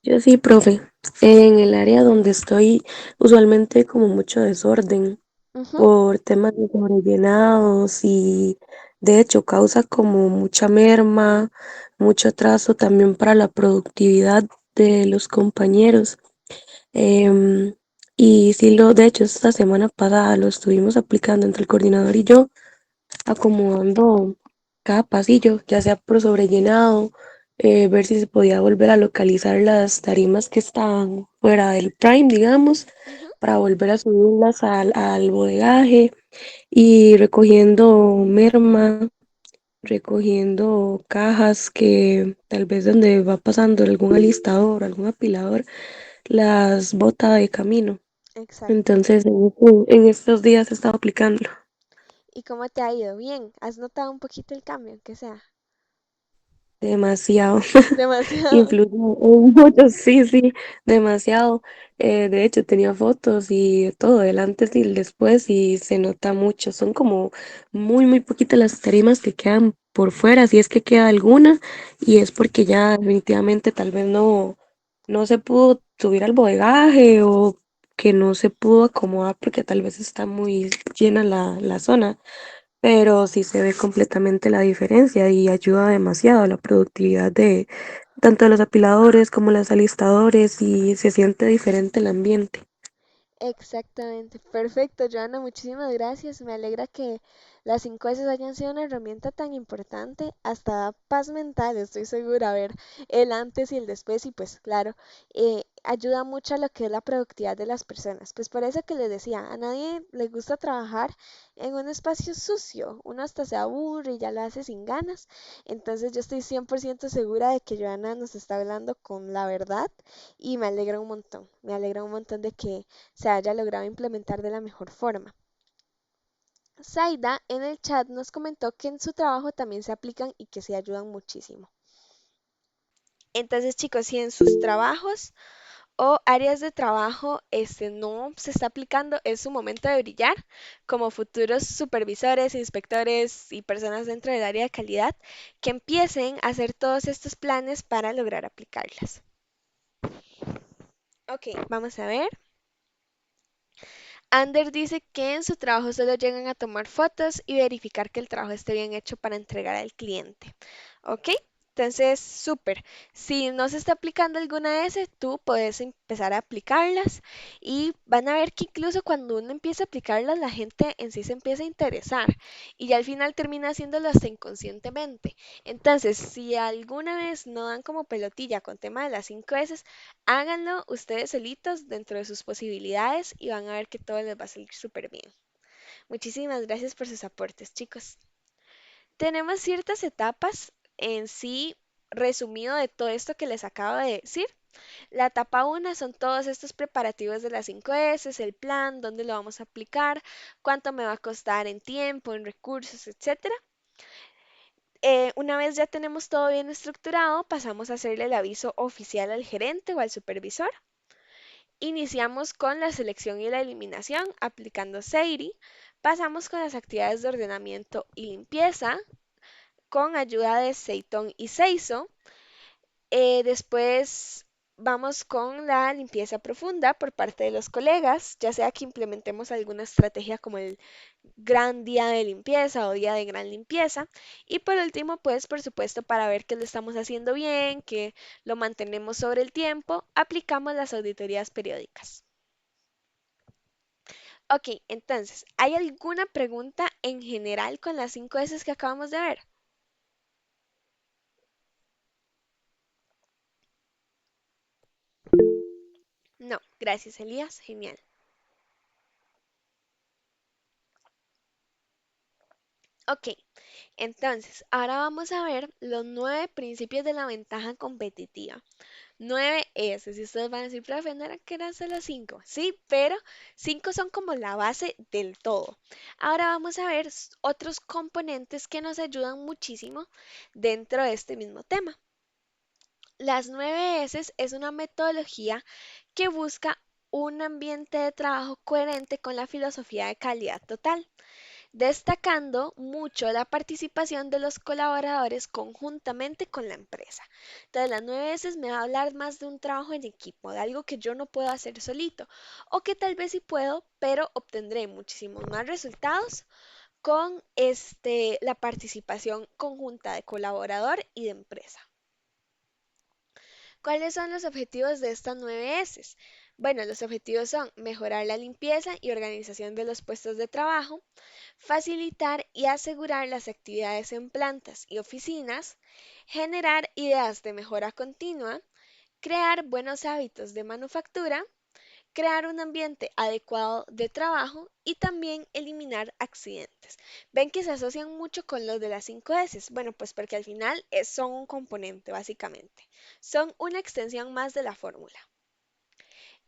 Yo sí, profe. En el área donde estoy, usualmente hay como mucho desorden Ujú, por temas de sobrellenados y de hecho causa como mucha merma, mucho atraso también para la productividad de los compañeros. Em, y sí, de hecho, esta semana pasada lo estuvimos aplicando entre el coordinador y yo, acomodando cada pasillo, ya sea por sobrellenado, ver si se podía volver a localizar las tarimas que estaban fuera del prime, digamos, ujú. para volver a subirlas al bodegaje y recogiendo merma, recogiendo cajas que tal vez donde va pasando algún alistador, algún apilador, las bota de camino. Exacto. Entonces, en estos días he estado aplicándolo. ¿Y cómo te ha ido? Bien. ¿Has notado un poquito el cambio, aunque sea? Demasiado. Demasiado. Influye en muchos, sí, sí, demasiado. De hecho, tenía fotos y de todo, el antes y el después, y se nota mucho. Son como muy, muy poquitas las tarimas que quedan por fuera, si es que queda alguna, y es porque ya definitivamente tal vez no se pudo subir al bodegaje o que no se pudo acomodar porque tal vez está muy llena la zona, pero sí se ve completamente la diferencia y ayuda demasiado a la productividad de tanto de los apiladores como los alistadores y se siente diferente el ambiente. Exactamente, perfecto, Joana, muchísimas gracias. Me alegra que las 5S hayan sido una herramienta tan importante, hasta da paz mental, estoy segura, ver el antes y el después y pues claro, ayuda mucho a lo que es la productividad de las personas. Pues por eso que les decía, a nadie le gusta trabajar en un espacio sucio, uno hasta se aburre y ya lo hace sin ganas. Entonces yo estoy 100% segura de que Joana nos está hablando con la verdad y me alegra un montón de que se haya logrado implementar de la mejor forma. Zaida en el chat nos comentó que en su trabajo también se aplican y que se ayudan muchísimo. Entonces, chicos, si en sus trabajos o áreas de trabajo no se está aplicando, es su momento de brillar como futuros supervisores, inspectores y personas dentro del área de calidad que empiecen a hacer todos estos planes para lograr aplicarlas. Ok, vamos a ver. Ander dice que en su trabajo solo llegan a tomar fotos y verificar que el trabajo esté bien hecho para entregar al cliente. ¿Ok? Entonces, súper. Si no se está aplicando alguna de esas, tú puedes empezar a aplicarlas y van a ver que incluso cuando uno empieza a aplicarlas, la gente en sí se empieza a interesar y ya al final termina haciéndolo hasta inconscientemente. Entonces, si alguna vez no dan como pelotilla con tema de las 5 S, háganlo ustedes solitos dentro de sus posibilidades y van a ver que todo les va a salir súper bien. Muchísimas gracias por sus aportes, chicos. Tenemos ciertas etapas en sí resumido de todo esto que les acabo de decir. La etapa 1 son todos estos preparativos de las 5S, el plan, dónde lo vamos a aplicar, cuánto me va a costar en tiempo, en recursos, etcétera. Una vez ya tenemos todo bien estructurado, pasamos a hacerle el aviso oficial al gerente o al supervisor. Iniciamos con la selección y la eliminación aplicando SEIRI. Pasamos con las actividades de ordenamiento y limpieza con ayuda de Seiton y Seiso. Después vamos con la limpieza profunda por parte de los colegas, ya sea que implementemos alguna estrategia como el gran día de limpieza o día de gran limpieza. Y por último, pues por supuesto, para ver que lo estamos haciendo bien, que lo mantenemos sobre el tiempo, aplicamos las auditorías periódicas. Ok, entonces, ¿hay alguna pregunta en general con las 5 S que acabamos de ver? No, gracias Elías, genial. Ok, entonces, ahora vamos a ver los 9 principios de la ventaja competitiva. 9 S, si ustedes van a decir, profe, no era que eran solo 5. Sí, pero 5 son como la base del todo. Ahora vamos a ver otros componentes que nos ayudan muchísimo dentro de este mismo tema. Las 9 S es una metodología que busca un ambiente de trabajo coherente con la filosofía de calidad total, destacando mucho la participación de los colaboradores conjuntamente con la empresa. Entonces, las 9 S me va a hablar más de un trabajo en equipo, de algo que yo no puedo hacer solito, o que tal vez sí puedo, pero obtendré muchísimos más resultados con la participación conjunta de colaborador y de empresa. ¿Cuáles son los objetivos de estas 9 S? Bueno, los objetivos son mejorar la limpieza y organización de los puestos de trabajo, facilitar y asegurar las actividades en plantas y oficinas, generar ideas de mejora continua, crear buenos hábitos de manufactura, crear un ambiente adecuado de trabajo y también eliminar accidentes. Ven que se asocian mucho con los de las 5 S. Bueno, pues porque al final son un componente, básicamente. Son una extensión más de la fórmula.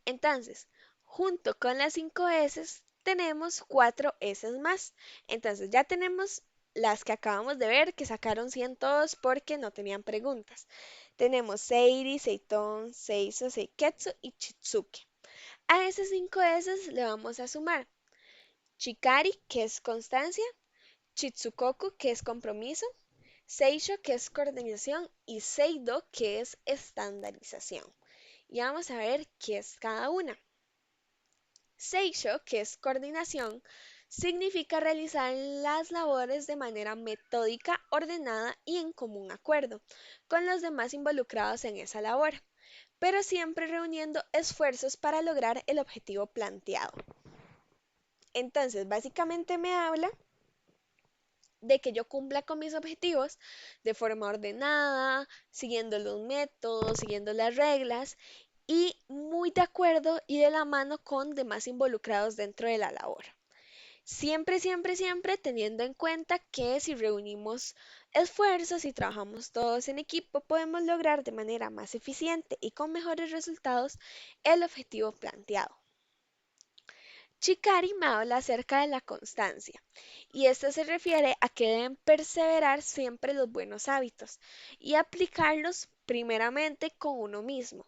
Entonces, junto con las 5 S tenemos 4 S más. Entonces, ya tenemos las que acabamos de ver que sacaron 102 porque no tenían preguntas. Tenemos Seiri, Seitón, Seiso, Seiketsu y Chitsuke. A esas 5 S le vamos a sumar Chikari, que es constancia, Chitsukoku, que es compromiso, Seisho, que es coordinación, y Seido, que es estandarización. Y vamos a ver qué es cada una. Seisho, que es coordinación, significa realizar las labores de manera metódica, ordenada y en común acuerdo con los demás involucrados en esa labor, pero siempre reuniendo esfuerzos para lograr el objetivo planteado. Entonces, básicamente me habla de que yo cumpla con mis objetivos de forma ordenada, siguiendo los métodos, siguiendo las reglas y muy de acuerdo y de la mano con demás involucrados dentro de la labor. Siempre, siempre, siempre teniendo en cuenta que si reunimos esfuerzos y trabajamos todos en equipo, podemos lograr de manera más eficiente y con mejores resultados el objetivo planteado. Chikari me habla acerca de la constancia, y esto se refiere a que deben perseverar siempre los buenos hábitos y aplicarlos primeramente con uno mismo,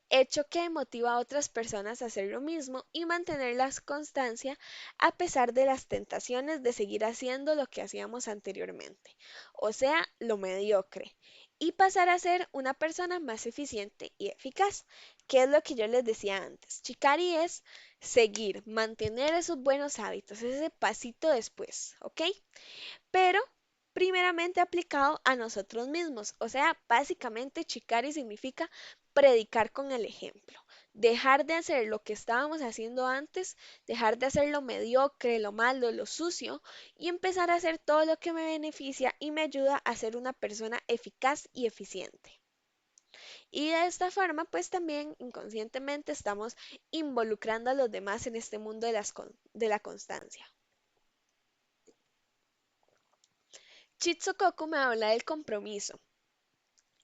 hecho que motiva a otras personas a hacer lo mismo y mantener la constancia a pesar de las tentaciones de seguir haciendo lo que hacíamos anteriormente, o sea, lo mediocre, y pasar a ser una persona más eficiente y eficaz, que es lo que yo les decía antes. Chikari es seguir, mantener esos buenos hábitos, ese pasito después, ¿ok? Pero primeramente aplicado a nosotros mismos. O sea, básicamente Chicari significa predicar con el ejemplo. Dejar de hacer lo que estábamos haciendo antes, dejar de hacer lo mediocre, lo malo, lo sucio y empezar a hacer todo lo que me beneficia y me ayuda a ser una persona eficaz y eficiente. Y de esta forma, pues también inconscientemente estamos involucrando a los demás en este mundo de la constancia. Chitsukoku me habla del compromiso.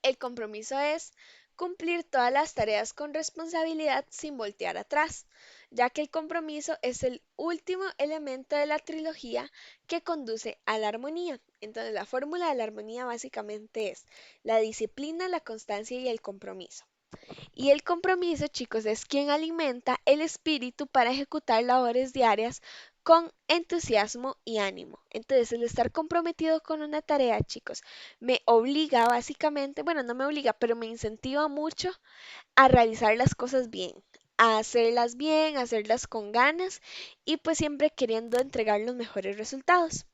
El compromiso es cumplir todas las tareas con responsabilidad sin voltear atrás, ya que el compromiso es el último elemento de la trilogía que conduce a la armonía. Entonces, la fórmula de la armonía básicamente es la disciplina, la constancia y el compromiso. Y el compromiso, chicos, es quien alimenta el espíritu para ejecutar labores diarias con entusiasmo y ánimo. Entonces, el estar comprometido con una tarea, chicos, me obliga básicamente, bueno, no me obliga, pero me incentiva mucho a realizar las cosas bien, a hacerlas con ganas y pues siempre queriendo entregar los mejores resultados.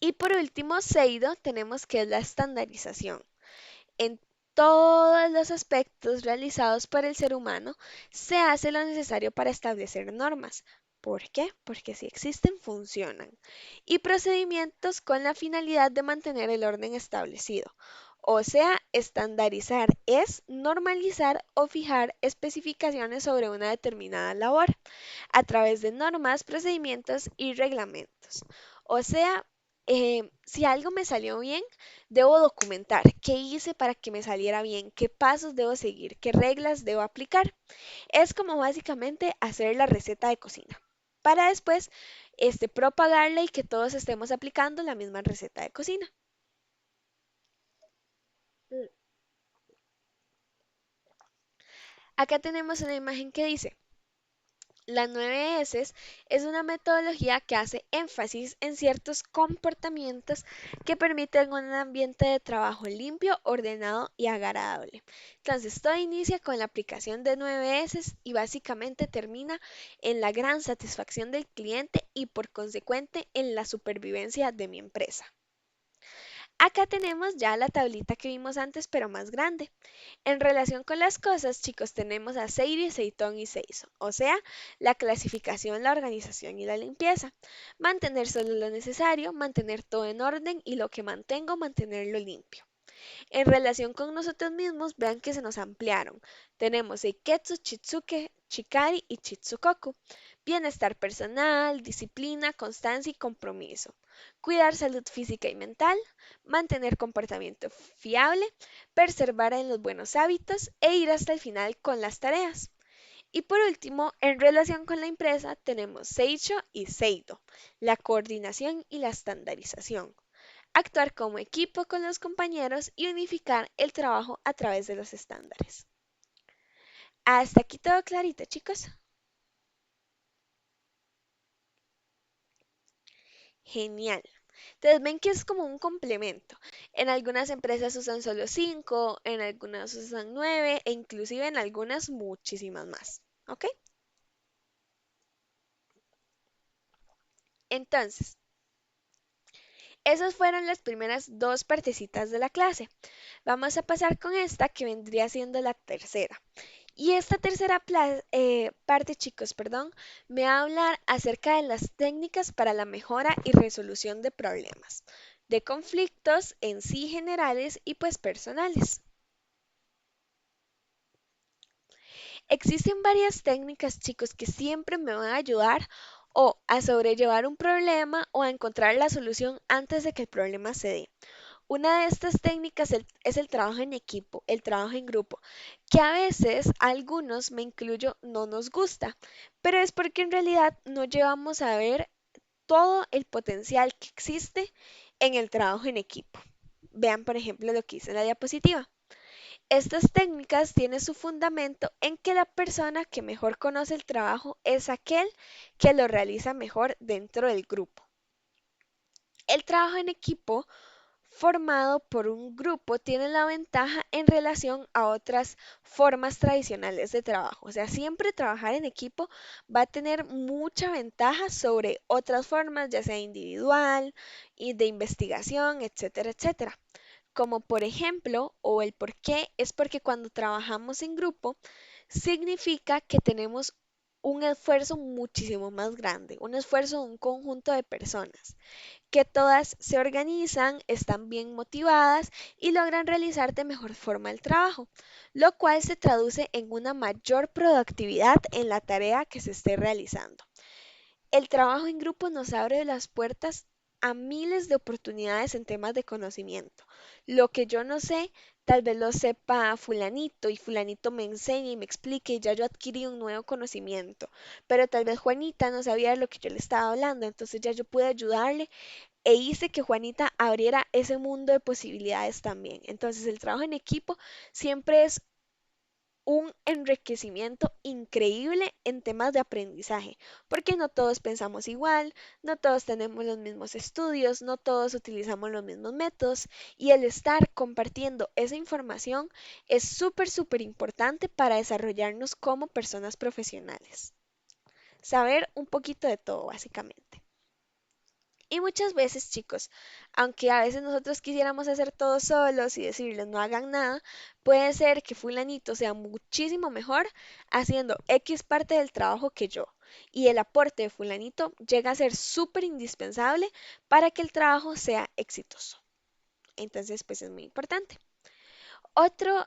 Y por último, Seido, tenemos que es la estandarización. En todos los aspectos realizados por el ser humano se hace lo necesario para establecer normas. ¿Por qué? Porque si existen, funcionan. Y procedimientos con la finalidad de mantener el orden establecido. O sea, estandarizar es normalizar o fijar especificaciones sobre una determinada labor a través de normas, procedimientos y reglamentos. O sea, si algo me salió bien, debo documentar qué hice para que me saliera bien, qué pasos debo seguir, qué reglas debo aplicar. Es como básicamente hacer la receta de cocina para después propagarla y que todos estemos aplicando la misma receta de cocina. Acá tenemos una imagen que dice, la 9S es una metodología que hace énfasis en ciertos comportamientos que permiten un ambiente de trabajo limpio, ordenado y agradable. Entonces, todo inicia con la aplicación de 9S y básicamente termina en la gran satisfacción del cliente y por consecuente en la supervivencia de mi empresa. Acá tenemos ya la tablita que vimos antes, pero más grande. En relación con las cosas, chicos, tenemos a Seiri, Seitón y Seiso, o sea, la clasificación, la organización y la limpieza. Mantener solo lo necesario, mantener todo en orden y lo que mantengo, mantenerlo limpio. En relación con nosotros mismos, vean que se nos ampliaron. Tenemos Seiketsu, Chitsuke, Chikari y Chitsukoku. Bienestar personal, disciplina, constancia y compromiso. Cuidar salud física y mental, mantener comportamiento fiable, perseverar en los buenos hábitos e ir hasta el final con las tareas. Y por último, en relación con la empresa, tenemos Seicho y Seido, la coordinación y la estandarización. Actuar como equipo con los compañeros y unificar el trabajo a través de los estándares. Hasta aquí todo clarito, chicos. Genial. Entonces ven que es como un complemento. En algunas empresas usan solo 5, en algunas usan 9 e inclusive en algunas muchísimas más. ¿Ok? Entonces, esas fueron las primeras dos partecitas de la clase. Vamos a pasar con esta que vendría siendo la tercera. Y esta tercera parte, chicos, perdón, me va a hablar acerca de las técnicas para la mejora y resolución de problemas, de conflictos en sí generales y pues personales. Existen varias técnicas, chicos, que siempre me van a ayudar o a sobrellevar un problema o a encontrar la solución antes de que el problema se dé. Una de estas técnicas es el trabajo en equipo, el trabajo en grupo, que a veces a algunos, me incluyo, no nos gusta, pero es porque en realidad no llevamos a ver todo el potencial que existe en el trabajo en equipo. Vean, por ejemplo, lo que hice en la diapositiva. Estas técnicas tienen su fundamento en que la persona que mejor conoce el trabajo es aquel que lo realiza mejor dentro del grupo. El trabajo en equipo formado por un grupo tiene la ventaja en relación a otras formas tradicionales de trabajo. O sea, siempre trabajar en equipo va a tener mucha ventaja sobre otras formas, ya sea individual y de investigación, etcétera, etcétera. Como por ejemplo, o el por qué, es porque cuando trabajamos en grupo significa que tenemos un esfuerzo muchísimo más grande, un esfuerzo de un conjunto de personas que todas se organizan, están bien motivadas y logran realizar de mejor forma el trabajo, lo cual se traduce en una mayor productividad en la tarea que se esté realizando. El trabajo en grupo nos abre las puertas a miles de oportunidades en temas de conocimiento. Lo que yo no sé, tal vez lo sepa fulanito y fulanito me enseñe y me explique y ya yo adquirí un nuevo conocimiento. Pero tal vez Juanita no sabía de lo que yo le estaba hablando, entonces ya yo pude ayudarle e hice que Juanita abriera ese mundo de posibilidades también. Entonces el trabajo en equipo siempre es un enriquecimiento increíble en temas de aprendizaje, porque no todos pensamos igual, no todos tenemos los mismos estudios, no todos utilizamos los mismos métodos y el estar compartiendo esa información es súper, súper importante para desarrollarnos como personas profesionales. Saber un poquito de todo, básicamente. Y muchas veces, chicos, aunque a veces nosotros quisiéramos hacer todo solos y decirles no hagan nada, puede ser que fulanito sea muchísimo mejor haciendo X parte del trabajo que yo. Y el aporte de fulanito llega a ser súper indispensable para que el trabajo sea exitoso. Entonces, pues es muy importante. Otro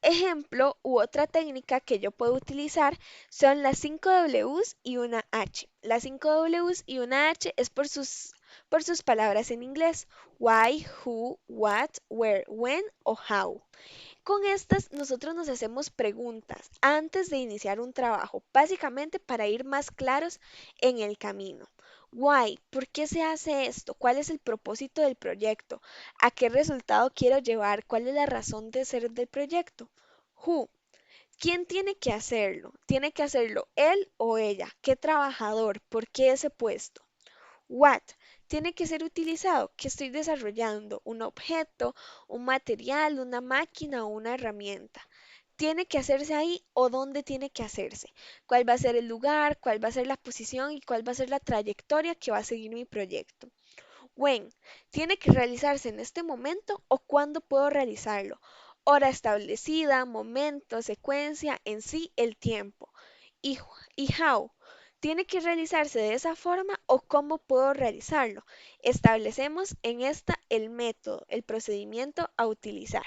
ejemplo u otra técnica que yo puedo utilizar son las 5 Ws y una H. Las 5 Ws y una H es por sus palabras en inglés. Why, who, what, where, when o how. Con estas nosotros nos hacemos preguntas antes de iniciar un trabajo, básicamente para ir más claros en el camino. Why, ¿por qué se hace esto? ¿Cuál es el propósito del proyecto? ¿A qué resultado quiero llevar? ¿Cuál es la razón de ser del proyecto? Who, ¿quién tiene que hacerlo? ¿Tiene que hacerlo él o ella? ¿Qué trabajador? ¿Por qué ese puesto? What tiene que ser utilizado. ¿Qué estoy desarrollando? ¿Un objeto, un material, una máquina o una herramienta? ¿Tiene que hacerse ahí o dónde tiene que hacerse? ¿Cuál va a ser el lugar? ¿Cuál va a ser la posición? ¿Y cuál va a ser la trayectoria que va a seguir mi proyecto? When, ¿tiene que realizarse en este momento o cuándo puedo realizarlo? Hora establecida, momento, secuencia, en sí el tiempo. Y, y how, ¿tiene que realizarse de esa forma o cómo puedo realizarlo? Establecemos en esta el método, el procedimiento a utilizar.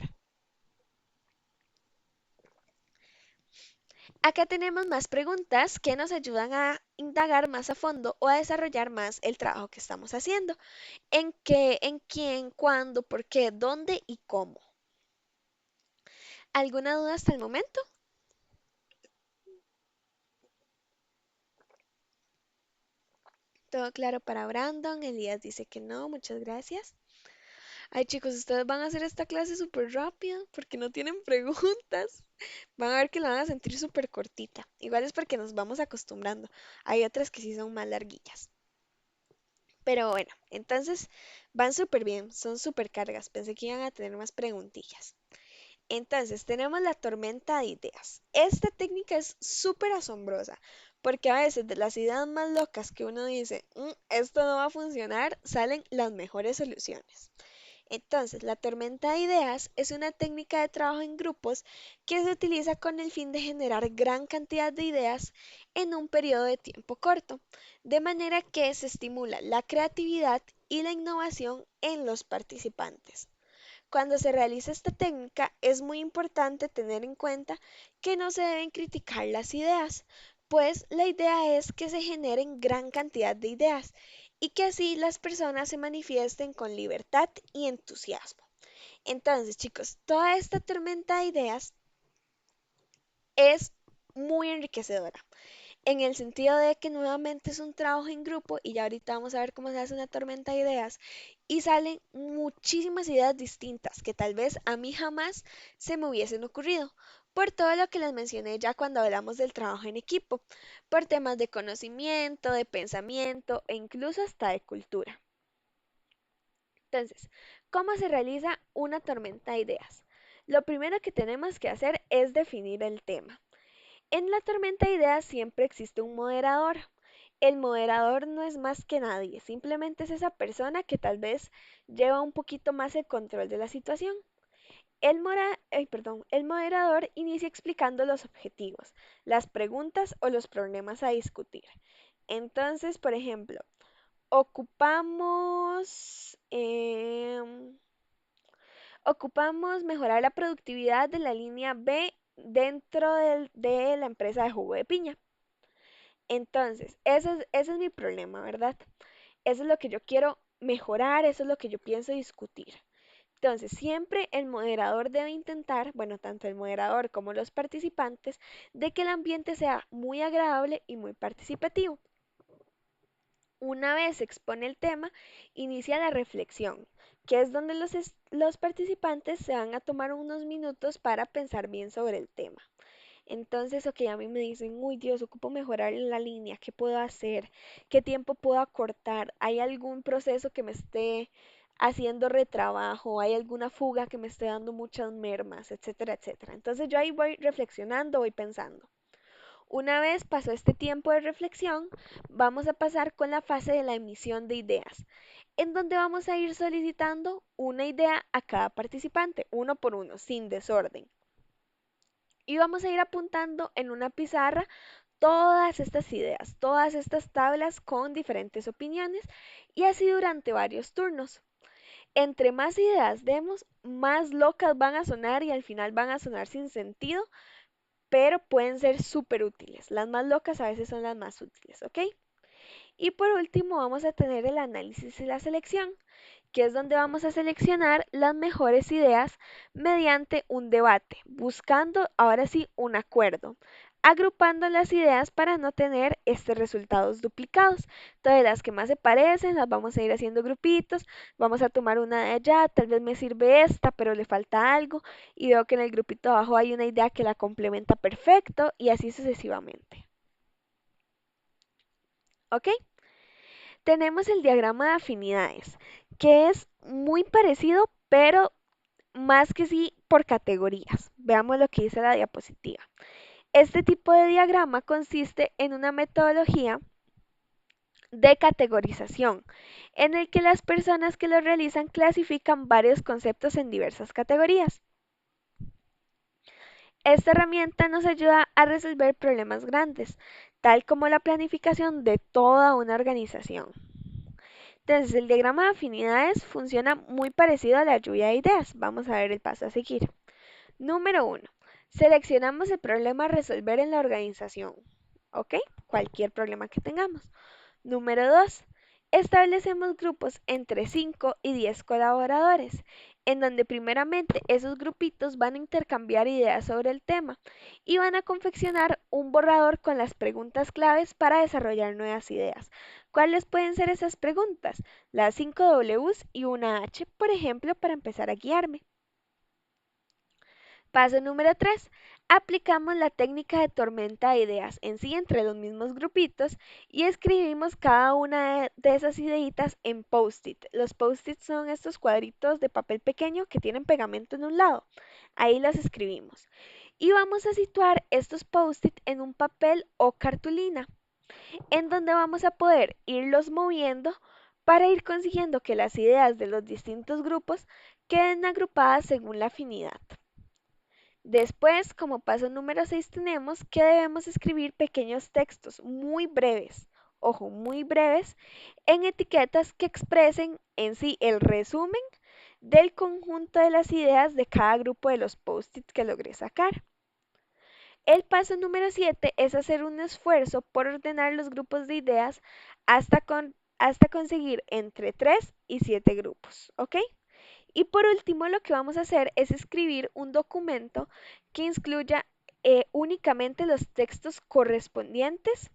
Acá tenemos más preguntas que nos ayudan a indagar más a fondo o a desarrollar más el trabajo que estamos haciendo. ¿En qué, en quién, cuándo, por qué, dónde y cómo? ¿Alguna duda hasta el momento? Todo claro para Brandon. Elías dice que no, muchas gracias. Ay, chicos, ustedes van a hacer esta clase súper rápida porque no tienen preguntas. Van a ver que la van a sentir súper cortita. Igual es porque nos vamos acostumbrando. Hay otras que sí son más larguillas. Pero bueno, entonces van súper bien, son súper cargas. Pensé que iban a tener más preguntillas. Entonces, tenemos la tormenta de ideas. Esta técnica es súper asombrosa porque a veces de las ideas más locas que uno dice, esto no va a funcionar, salen las mejores soluciones. Entonces, la tormenta de ideas es una técnica de trabajo en grupos que se utiliza con el fin de generar gran cantidad de ideas en un periodo de tiempo corto, de manera que se estimula la creatividad y la innovación en los participantes. Cuando se realiza esta técnica es muy importante tener en cuenta que no se deben criticar las ideas, pues la idea es que se generen gran cantidad de ideas y que así las personas se manifiesten con libertad y entusiasmo. Entonces, chicos, toda esta tormenta de ideas es muy enriquecedora en el sentido de que nuevamente es un trabajo en grupo y ya ahorita vamos a ver cómo se hace una tormenta de ideas y salen muchísimas ideas distintas que tal vez a mí jamás se me hubiesen ocurrido por todo lo que les mencioné ya cuando hablamos del trabajo en equipo, por temas de conocimiento, de pensamiento e incluso hasta de cultura. Entonces, ¿cómo se realiza una tormenta de ideas? Lo primero que tenemos que hacer es definir el tema. En la tormenta de ideas siempre existe un moderador. El moderador no es más que nadie, simplemente es esa persona que tal vez lleva un poquito más el control de la situación. El moderador inicia explicando los objetivos, las preguntas o los problemas a discutir. Entonces, por ejemplo, ocupamos, ocupamos mejorar la productividad de la línea B dentro de la empresa de jugo de piña. Entonces, ese es mi problema, ¿verdad? Eso es lo que yo quiero mejorar, eso es lo que yo pienso discutir. Entonces, siempre el moderador debe intentar, bueno, tanto el moderador como los participantes, de que el ambiente sea muy agradable y muy participativo. Una vez se expone el tema, inicia la reflexión, que es donde los participantes se van a tomar unos minutos para pensar bien sobre el tema. Entonces, ok, a mí me dicen, uy Dios, ocupo mejorar la línea, ¿qué puedo hacer? ¿Qué tiempo puedo acortar? ¿Hay algún proceso que me esté haciendo retrabajo? ¿Hay alguna fuga que me esté dando muchas mermas, etcétera, etcétera? Entonces yo ahí voy reflexionando, voy pensando. Una vez pasó este tiempo de reflexión, vamos a pasar con la fase de la emisión de ideas, en donde vamos a ir solicitando una idea a cada participante, uno por uno, sin desorden. Y vamos a ir apuntando en una pizarra todas estas ideas, todas estas tablas con diferentes opiniones y así durante varios turnos. Entre más ideas demos, más locas van a sonar y al final van a sonar sin sentido, pero pueden ser súper útiles. Las más locas a veces son las más útiles, ¿ok? Y por último vamos a tener el análisis y la selección, que es donde vamos a seleccionar las mejores ideas mediante un debate, buscando ahora sí un acuerdo, agrupando las ideas para no tener resultados duplicados. Entonces las que más se parecen las vamos a ir haciendo grupitos, vamos a tomar una de allá, tal vez me sirve esta, pero le falta algo y veo que en el grupito abajo hay una idea que la complementa perfecto y así sucesivamente. ¿Ok? Tenemos el diagrama de afinidades, que es muy parecido, pero más que sí por categorías. Veamos lo que dice la diapositiva. Este tipo de diagrama consiste en una metodología de categorización, en el que las personas que lo realizan clasifican varios conceptos en diversas categorías. Esta herramienta nos ayuda a resolver problemas grandes, tal como la planificación de toda una organización. Entonces, el diagrama de afinidades funciona muy parecido a la lluvia de ideas. Vamos a ver el paso a seguir. Número uno, seleccionamos el problema a resolver en la organización. ¿Ok? Cualquier problema que tengamos. Número 2, Establecemos grupos entre 5 y 10 colaboradores, en donde primeramente esos grupitos van a intercambiar ideas sobre el tema y van a confeccionar un borrador con las preguntas claves para desarrollar nuevas ideas. ¿Cuáles pueden ser esas preguntas? Las 5 Ws y una H, por ejemplo, para empezar a guiarme. Paso número 3. Aplicamos la técnica de tormenta de ideas en sí entre los mismos grupitos y escribimos cada una de esas ideitas en post-it. Los post-it son estos cuadritos de papel pequeño que tienen pegamento en un lado. Ahí las escribimos. Y vamos a situar estos post-it en un papel o cartulina, en donde vamos a poder irlos moviendo para ir consiguiendo que las ideas de los distintos grupos queden agrupadas según la afinidad. Después, como paso número 6, tenemos que debemos escribir pequeños textos muy breves, ojo, muy breves, en etiquetas que expresen en sí el resumen del conjunto de las ideas de cada grupo de los post-its que logré sacar. El paso número 7 es hacer un esfuerzo por ordenar los grupos de ideas hasta conseguir entre 3 y 7 grupos, ¿ok? Y por último, lo que vamos a hacer es escribir un documento que incluya únicamente los textos correspondientes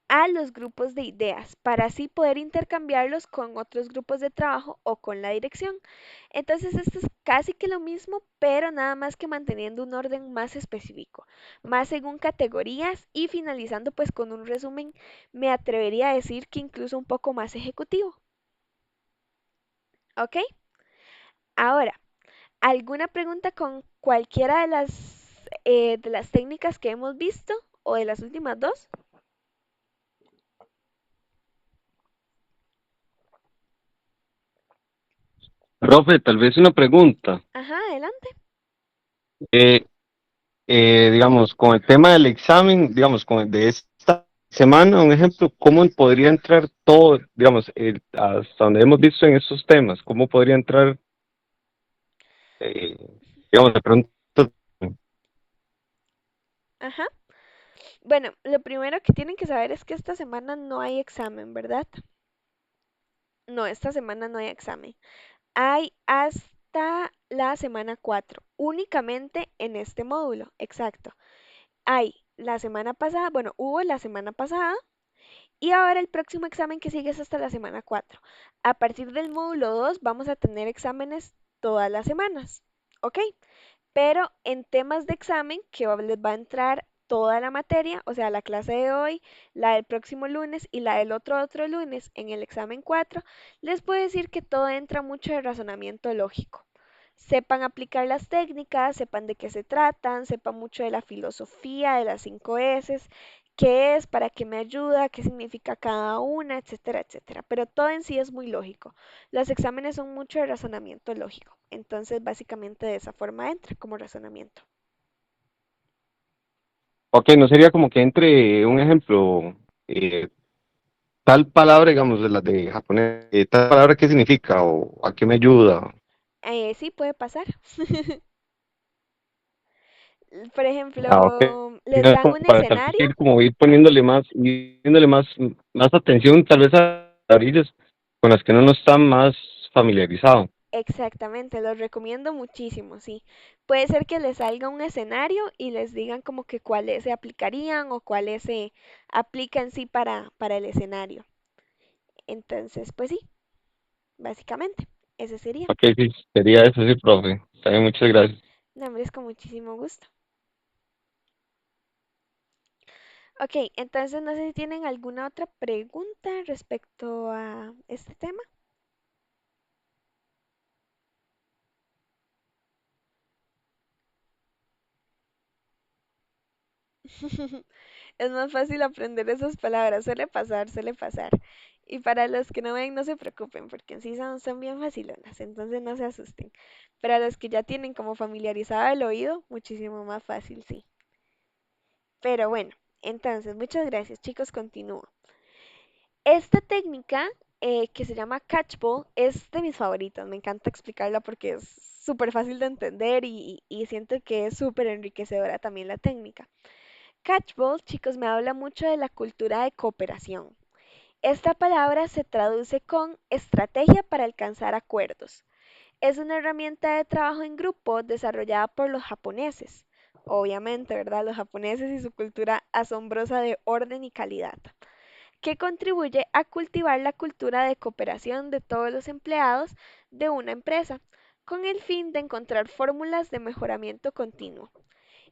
a los grupos de ideas para así poder intercambiarlos con otros grupos de trabajo o con la dirección. Entonces, esto es casi que lo mismo, pero nada más que manteniendo un orden más específico, más según categorías y finalizando pues con un resumen, me atrevería a decir que incluso un poco más ejecutivo. ¿Ok? Ahora, ¿alguna pregunta con cualquiera de las técnicas que hemos visto o de las últimas dos? Profe, tal vez una pregunta. Ajá, adelante. Eh, digamos, con el tema del examen, digamos, con el de esta semana, un ejemplo, ¿cómo podría entrar todo, digamos, hasta donde hemos visto en estos temas? ¿Cómo podría entrar, eh, digamos, de pronto? Ajá. Bueno, lo primero que tienen que saber es que esta semana no hay examen, ¿verdad? No, esta semana no hay examen. Hay hasta la semana 4, únicamente en este módulo, exacto. Hay la semana pasada, bueno, hubo la semana pasada. Y ahora el próximo examen que sigue es hasta la semana 4. A partir del módulo 2 vamos a tener exámenes todas las semanas, ¿ok? Pero en temas de examen que les va a entrar toda la materia, o sea, la clase de hoy, la del próximo lunes y la del otro lunes en el examen 4, les puedo decir que todo entra mucho de razonamiento lógico. Sepan aplicar las técnicas, sepan de qué se tratan, sepan mucho de la filosofía, de las 5 S, qué es, para qué me ayuda, qué significa cada una, etcétera, etcétera. Pero todo en sí es muy lógico. Los exámenes son mucho de razonamiento lógico. Entonces, básicamente de esa forma entra como razonamiento. Ok, no sería como que entre un ejemplo, tal palabra, digamos, de las de japonés, tal palabra, ¿qué significa? ¿O a qué me ayuda? Sí, puede pasar. Por Ah, ok. ejemplo, les No, dan como un para tal vez escenario. ir como ir poniéndole más atención, tal vez a orillas con las que uno no está más familiarizado. Exactamente, los recomiendo muchísimo, sí. Puede ser que les salga un escenario y les digan como que cuáles se aplicarían o cuáles se aplican sí para el escenario. Entonces, pues sí, básicamente, ese sería. Ok, sí, sería eso, sí, profe. También muchas gracias. No, hombre, es con muchísimo gusto. Ok, entonces no sé si tienen alguna otra pregunta respecto a este tema. Es más fácil aprender esas palabras, suele pasar, suele pasar. Y para los que no ven, no se preocupen, porque en sí son bien facilonas, entonces no se asusten. Para los que ya tienen como familiarizado el oído, muchísimo más fácil, sí. Pero bueno, entonces, muchas gracias, chicos, continúo. Esta técnica que se llama catchball es de mis favoritas, me encanta explicarla porque es súper fácil de entender y siento que es súper enriquecedora también la técnica. Catchball, chicos, me habla mucho de la cultura de cooperación. Esta palabra se traduce con estrategia para alcanzar acuerdos. Es una herramienta de trabajo en grupo desarrollada por los japoneses. Obviamente, ¿verdad? Los japoneses y su cultura asombrosa de orden y calidad, que contribuye a cultivar la cultura de cooperación de todos los empleados de una empresa, con el fin de encontrar fórmulas de mejoramiento continuo.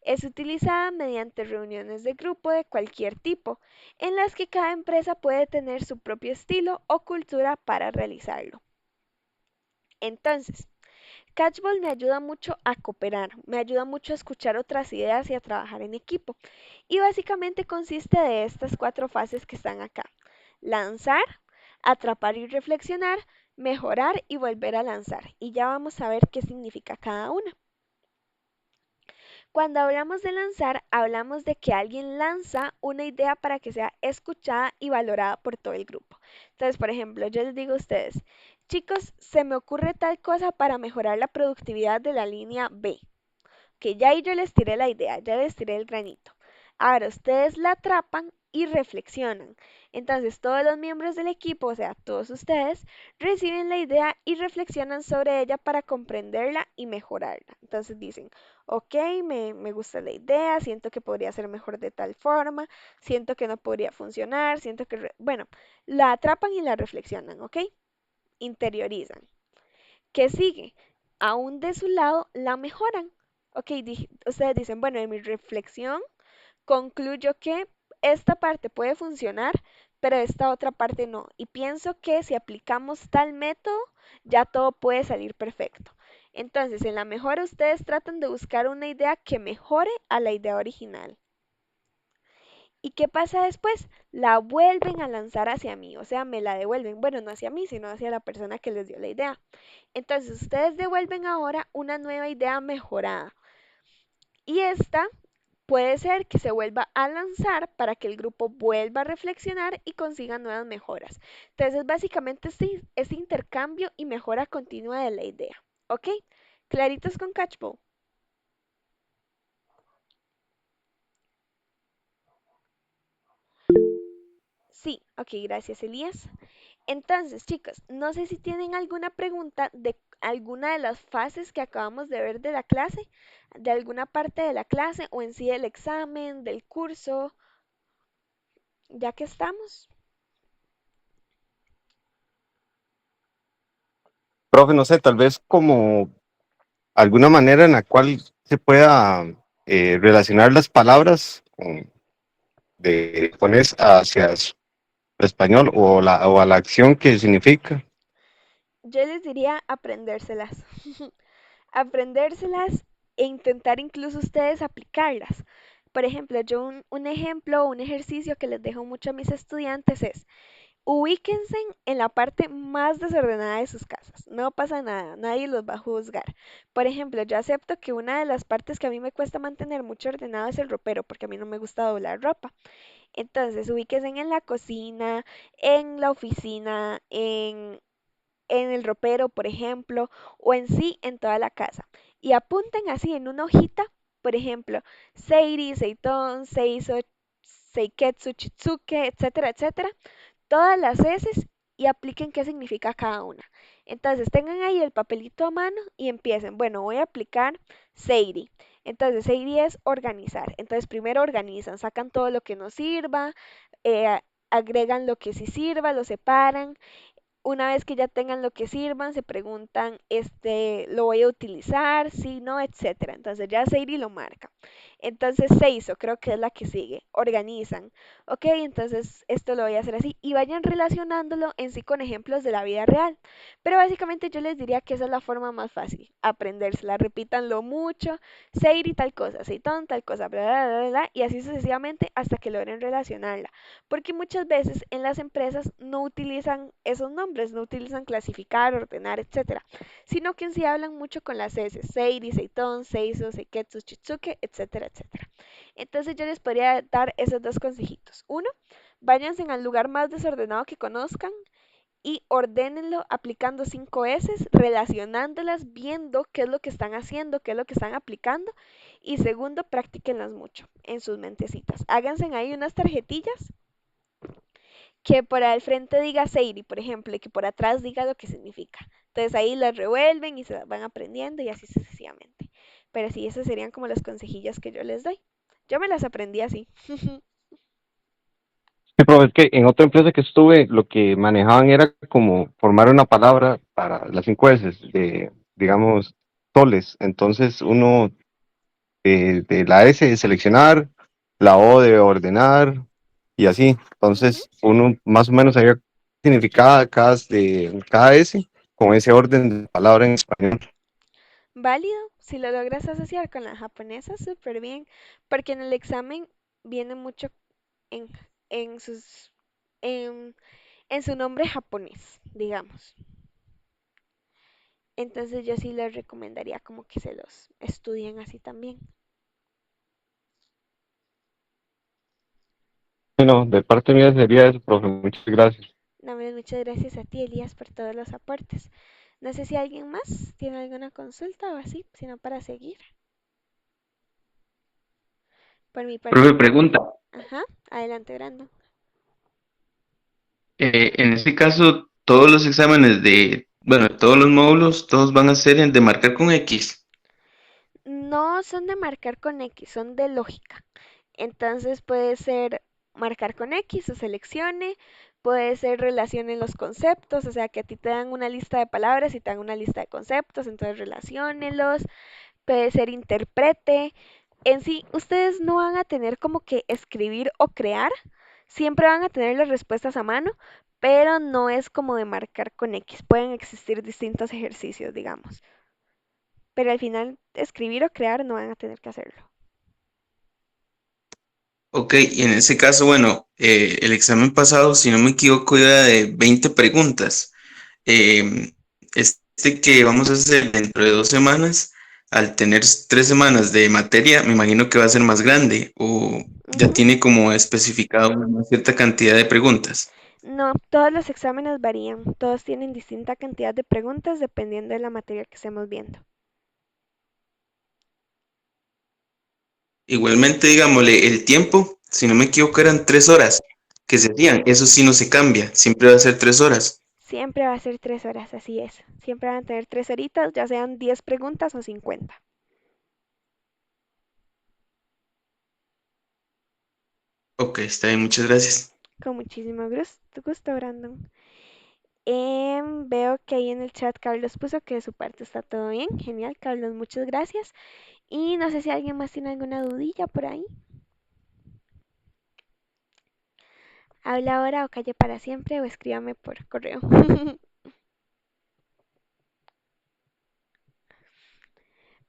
Es utilizada mediante reuniones de grupo de cualquier tipo, en las que cada empresa puede tener su propio estilo o cultura para realizarlo. Entonces, Catchball me ayuda mucho a cooperar, me ayuda mucho a escuchar otras ideas y a trabajar en equipo. Y básicamente consiste de estas cuatro fases que están acá. Lanzar, atrapar y reflexionar, mejorar y volver a lanzar. Y ya vamos a ver qué significa cada una. Cuando hablamos de lanzar, hablamos de que alguien lanza una idea para que sea escuchada y valorada por todo el grupo. Entonces, por ejemplo, yo les digo a ustedes, chicos, se me ocurre tal cosa para mejorar la productividad de la línea B. Que ya ahí yo les tiré la idea, ya les tiré el granito. Ahora ustedes la atrapan y reflexionan. Entonces todos los miembros del equipo, o sea, todos ustedes, reciben la idea y reflexionan sobre ella para comprenderla y mejorarla. Entonces dicen, ok, me gusta la idea, siento que podría ser mejor de tal forma, siento que no podría funcionar, siento que, bueno, la atrapan y la reflexionan, ¿ok? Interiorizan. ¿Qué sigue? Aún de su lado la mejoran. Ok, ustedes dicen, bueno, en mi reflexión concluyo que esta parte puede funcionar, pero esta otra parte no. Y pienso que si aplicamos tal método, ya todo puede salir perfecto. Entonces, en la mejora ustedes tratan de buscar una idea que mejore a la idea original. ¿Y qué pasa después? La vuelven a lanzar hacia mí, o sea, me la devuelven. Bueno, no hacia mí, sino hacia la persona que les dio la idea. Entonces, ustedes devuelven ahora una nueva idea mejorada. Y esta puede ser que se vuelva a lanzar para que el grupo vuelva a reflexionar y consiga nuevas mejoras. Entonces, básicamente este intercambio y mejora continua de la idea. ¿Ok? Claritos con Catchball. Sí, ok, gracias Elías. Entonces, chicos, no sé si tienen alguna pregunta de alguna de las fases que acabamos de ver de la clase, de alguna parte de la clase o en sí del examen, del curso, ya que estamos. Profe, no sé, tal vez como alguna manera en la cual se pueda relacionar las palabras de japonés hacia el español o a la acción que significa. Yo les diría aprendérselas. Aprendérselas e intentar incluso ustedes aplicarlas. Por ejemplo, yo un ejemplo, un ejercicio que les dejo mucho a mis estudiantes es, ubíquense en la parte más desordenada de sus casas. No pasa nada, nadie los va a juzgar. Por ejemplo, yo acepto que una de las partes que a mí me cuesta mantener mucho ordenado es el ropero, porque a mí no me gusta doblar ropa. Entonces, ubíquense en la cocina, en la oficina, en el ropero, por ejemplo, o en sí en toda la casa. Y apunten así en una hojita, por ejemplo, Seiri, Seiton, Seiso, Seiketsu, Chitsuke, etcétera, etcétera, todas las heces y apliquen qué significa cada una. Entonces tengan ahí el papelito a mano y empiecen. Bueno, voy a aplicar Seiri. Entonces Seiri es organizar. Entonces primero organizan, sacan todo lo que no sirva, eh, agregan lo que sí sirva, lo separan. Una vez que ya tengan lo que sirvan, se preguntan, ¿lo voy a utilizar? Sí, no, etcétera. Entonces ya Seiri lo marca. Entonces Seiso, creo que es la que sigue. Organizan. Ok, entonces esto lo voy a hacer así. Y vayan relacionándolo en sí con ejemplos de la vida real. Pero básicamente yo les diría que esa es la forma más fácil. Aprendérsela. Repítanlo mucho. Seiri tal cosa, Seiton tal cosa, bla, bla, bla, bla, y así sucesivamente hasta que logren relacionarla, porque muchas veces en las empresas no utilizan esos nombres, no utilizan clasificar, ordenar, etcétera, sino que en sí hablan mucho con las S, Seiri, Seiton, Seiso, Seiketsu, Chitsuke, etcétera, etcétera. Entonces yo les podría dar esos dos consejitos. Uno, váyanse al lugar más desordenado que conozcan y ordénenlo aplicando 5 S, relacionándolas, viendo qué es lo que están haciendo, qué es lo que están aplicando. Y segundo, practíquenlas mucho en sus mentecitas. Háganse ahí unas tarjetillas que por al frente diga Sadie, por ejemplo, y que por atrás diga lo que significa. Entonces ahí las revuelven y se las van aprendiendo y así sucesivamente. Pero sí, esos serían como los consejillos que yo les doy. Yo me las aprendí así. Sí, pero es que en otra empresa que estuve, lo que manejaban era como formar una palabra para las 5 S de, digamos, soles. Entonces uno de la S de seleccionar, la O de ordenar y así. Ujú. Entonces uno más o menos sabía qué significaba cada S con ese orden de palabra en español. Válido, si lo logras asociar con la japonesa, súper bien, porque en el examen viene mucho en, en sus, en, en su nombre japonés, digamos. Entonces yo sí les recomendaría como que se los estudien así también. Bueno, de parte mía sería eso, profe. Muchas gracias. No, hombre, muchas gracias a ti, Elías, por todos los aportes. No sé si alguien más tiene alguna consulta o así, sino para seguir. Por mi parte, Profe, no. pregunta, Ajá, adelante, Brandon. en este caso, todos los exámenes de, bueno, todos los módulos, todos van a ser en de marcar con X. No son de marcar con X, son de lógica. Entonces puede ser marcar con X o seleccione, puede ser relacionen los conceptos, o sea que a ti te dan una lista de palabras y te dan una lista de conceptos, entonces relaciónelos, puede ser interprete. En sí, ustedes no van a tener como que escribir o crear, siempre van a tener las respuestas a mano, pero no es como de marcar con X, pueden existir distintos ejercicios, digamos, pero al final escribir o crear no van a tener que hacerlo. Ok, y en ese caso, bueno, el examen pasado, si no me equivoco, era de 20 preguntas. Eh, este que vamos a hacer dentro de 2 semanas, al tener 3 semanas de materia, me imagino que va a ser más grande o ya Ujú. tiene como especificado una cierta cantidad de preguntas. No, todos los exámenes varían, todos tienen distinta cantidad de preguntas dependiendo de la materia que estemos viendo. Igualmente, digámosle, el tiempo, si no me equivoco, eran 3 horas que se hacían. Eso sí no se cambia, siempre va a ser 3 horas. Siempre va a ser 3 horas, así es. Siempre van a tener 3 horitas, ya sean 10 preguntas o 50. Ok, está bien, muchas gracias. Con muchísimo gusto, Brandon. Veo que ahí en el chat Carlos puso que de su parte está todo bien. Genial, Carlos, muchas gracias. Y no sé si alguien más tiene alguna dudilla por ahí. Habla ahora o calle para siempre o escríbame por correo.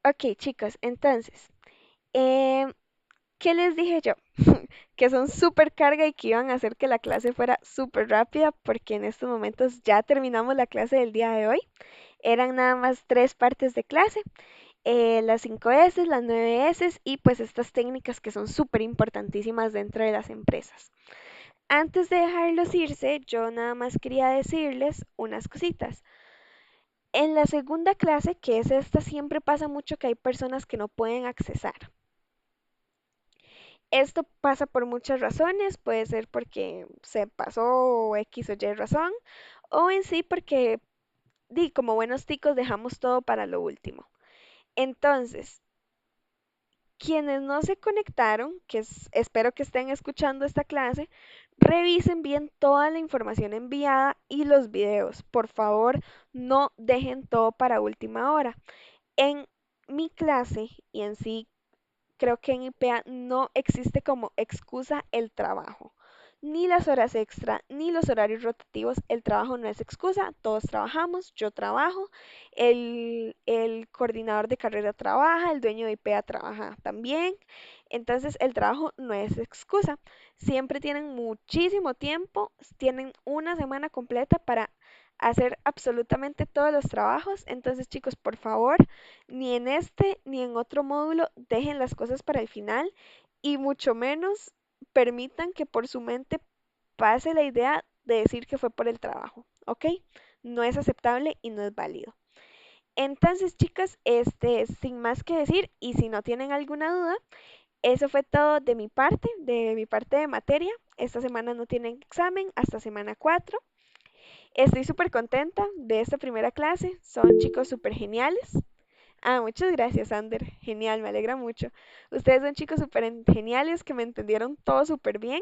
Ok, chicos, entonces, em, ¿qué les dije yo? Que son súper carga y que iban a hacer que la clase fuera súper rápida porque en estos momentos ya terminamos la clase del día de hoy. Eran nada más tres partes de clase, las 5 S, las 9 S y pues estas técnicas que son súper importantísimas dentro de las empresas. Antes de dejarlos irse, yo nada más quería decirles unas cositas. En la segunda clase, que es esta, siempre pasa mucho que hay personas que no pueden accesar. Esto pasa por muchas razones, puede ser porque se pasó o X o Y razón, o en sí porque, como buenos ticos, dejamos todo para lo último. Entonces, quienes no se conectaron, espero que estén escuchando esta clase, revisen bien toda la información enviada y los videos. Por favor, no dejen todo para última hora. En mi clase y en sí creo que en IPEA no existe como excusa el trabajo. Ni las horas extra, ni los horarios rotativos. El trabajo no es excusa. Todos trabajamos, yo trabajo, el coordinador de carrera trabaja, el dueño de IPEA trabaja también. Entonces el trabajo no es excusa. Siempre tienen muchísimo tiempo, tienen una semana completa para hacer absolutamente todos los trabajos. Entonces chicos, por favor, ni en este ni en otro módulo dejen las cosas para el final y mucho menos permitan que por su mente pase la idea de decir que fue por el trabajo, ¿ok? No es aceptable y no es válido. Entonces, chicas, sin más que decir y si no tienen alguna duda, Eso fue todo de mi parte de materia. Esta semana no tienen examen hasta semana 4. Estoy súper contenta de esta primera clase. Son chicos súper geniales. Ah, muchas gracias, Ander. Genial, me alegra mucho. Ustedes son chicos súper geniales que me entendieron todo súper bien.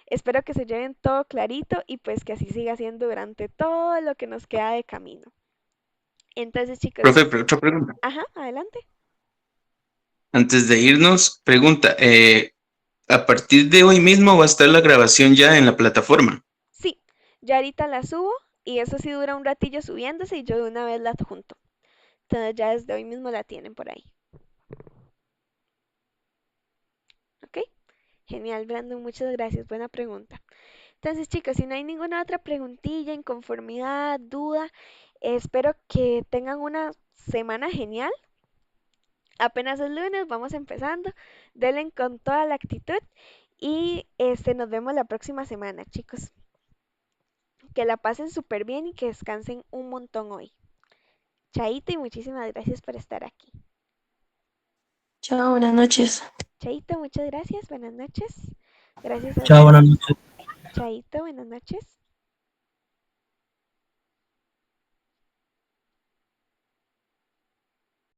Espero que se lleven todo clarito y pues que así siga siendo durante todo lo que nos queda de camino. Entonces, chicos, Profe, pero otra pregunta. ajá, adelante. Antes de irnos, pregunta, a partir de hoy mismo va a estar la grabación ya en la plataforma. Sí, ya ahorita la subo y eso sí dura un ratillo subiéndose y yo de una vez la adjunto. Entonces ya desde hoy mismo la tienen por ahí. ¿Ok? Genial, Brandon, muchas gracias. Buena pregunta. Entonces, chicos, si no hay ninguna otra preguntilla, inconformidad, duda, espero que tengan una semana genial. Apenas es lunes, vamos empezando. Denle con toda la actitud y nos vemos la próxima semana, chicos. Que la pasen súper bien y que descansen un montón hoy. Chaito y muchísimas gracias por estar aquí. Chao, buenas noches. Chaito, muchas gracias. Buenas noches. Gracias a Chao, buenas ustedes. noches. Chaito, buenas noches.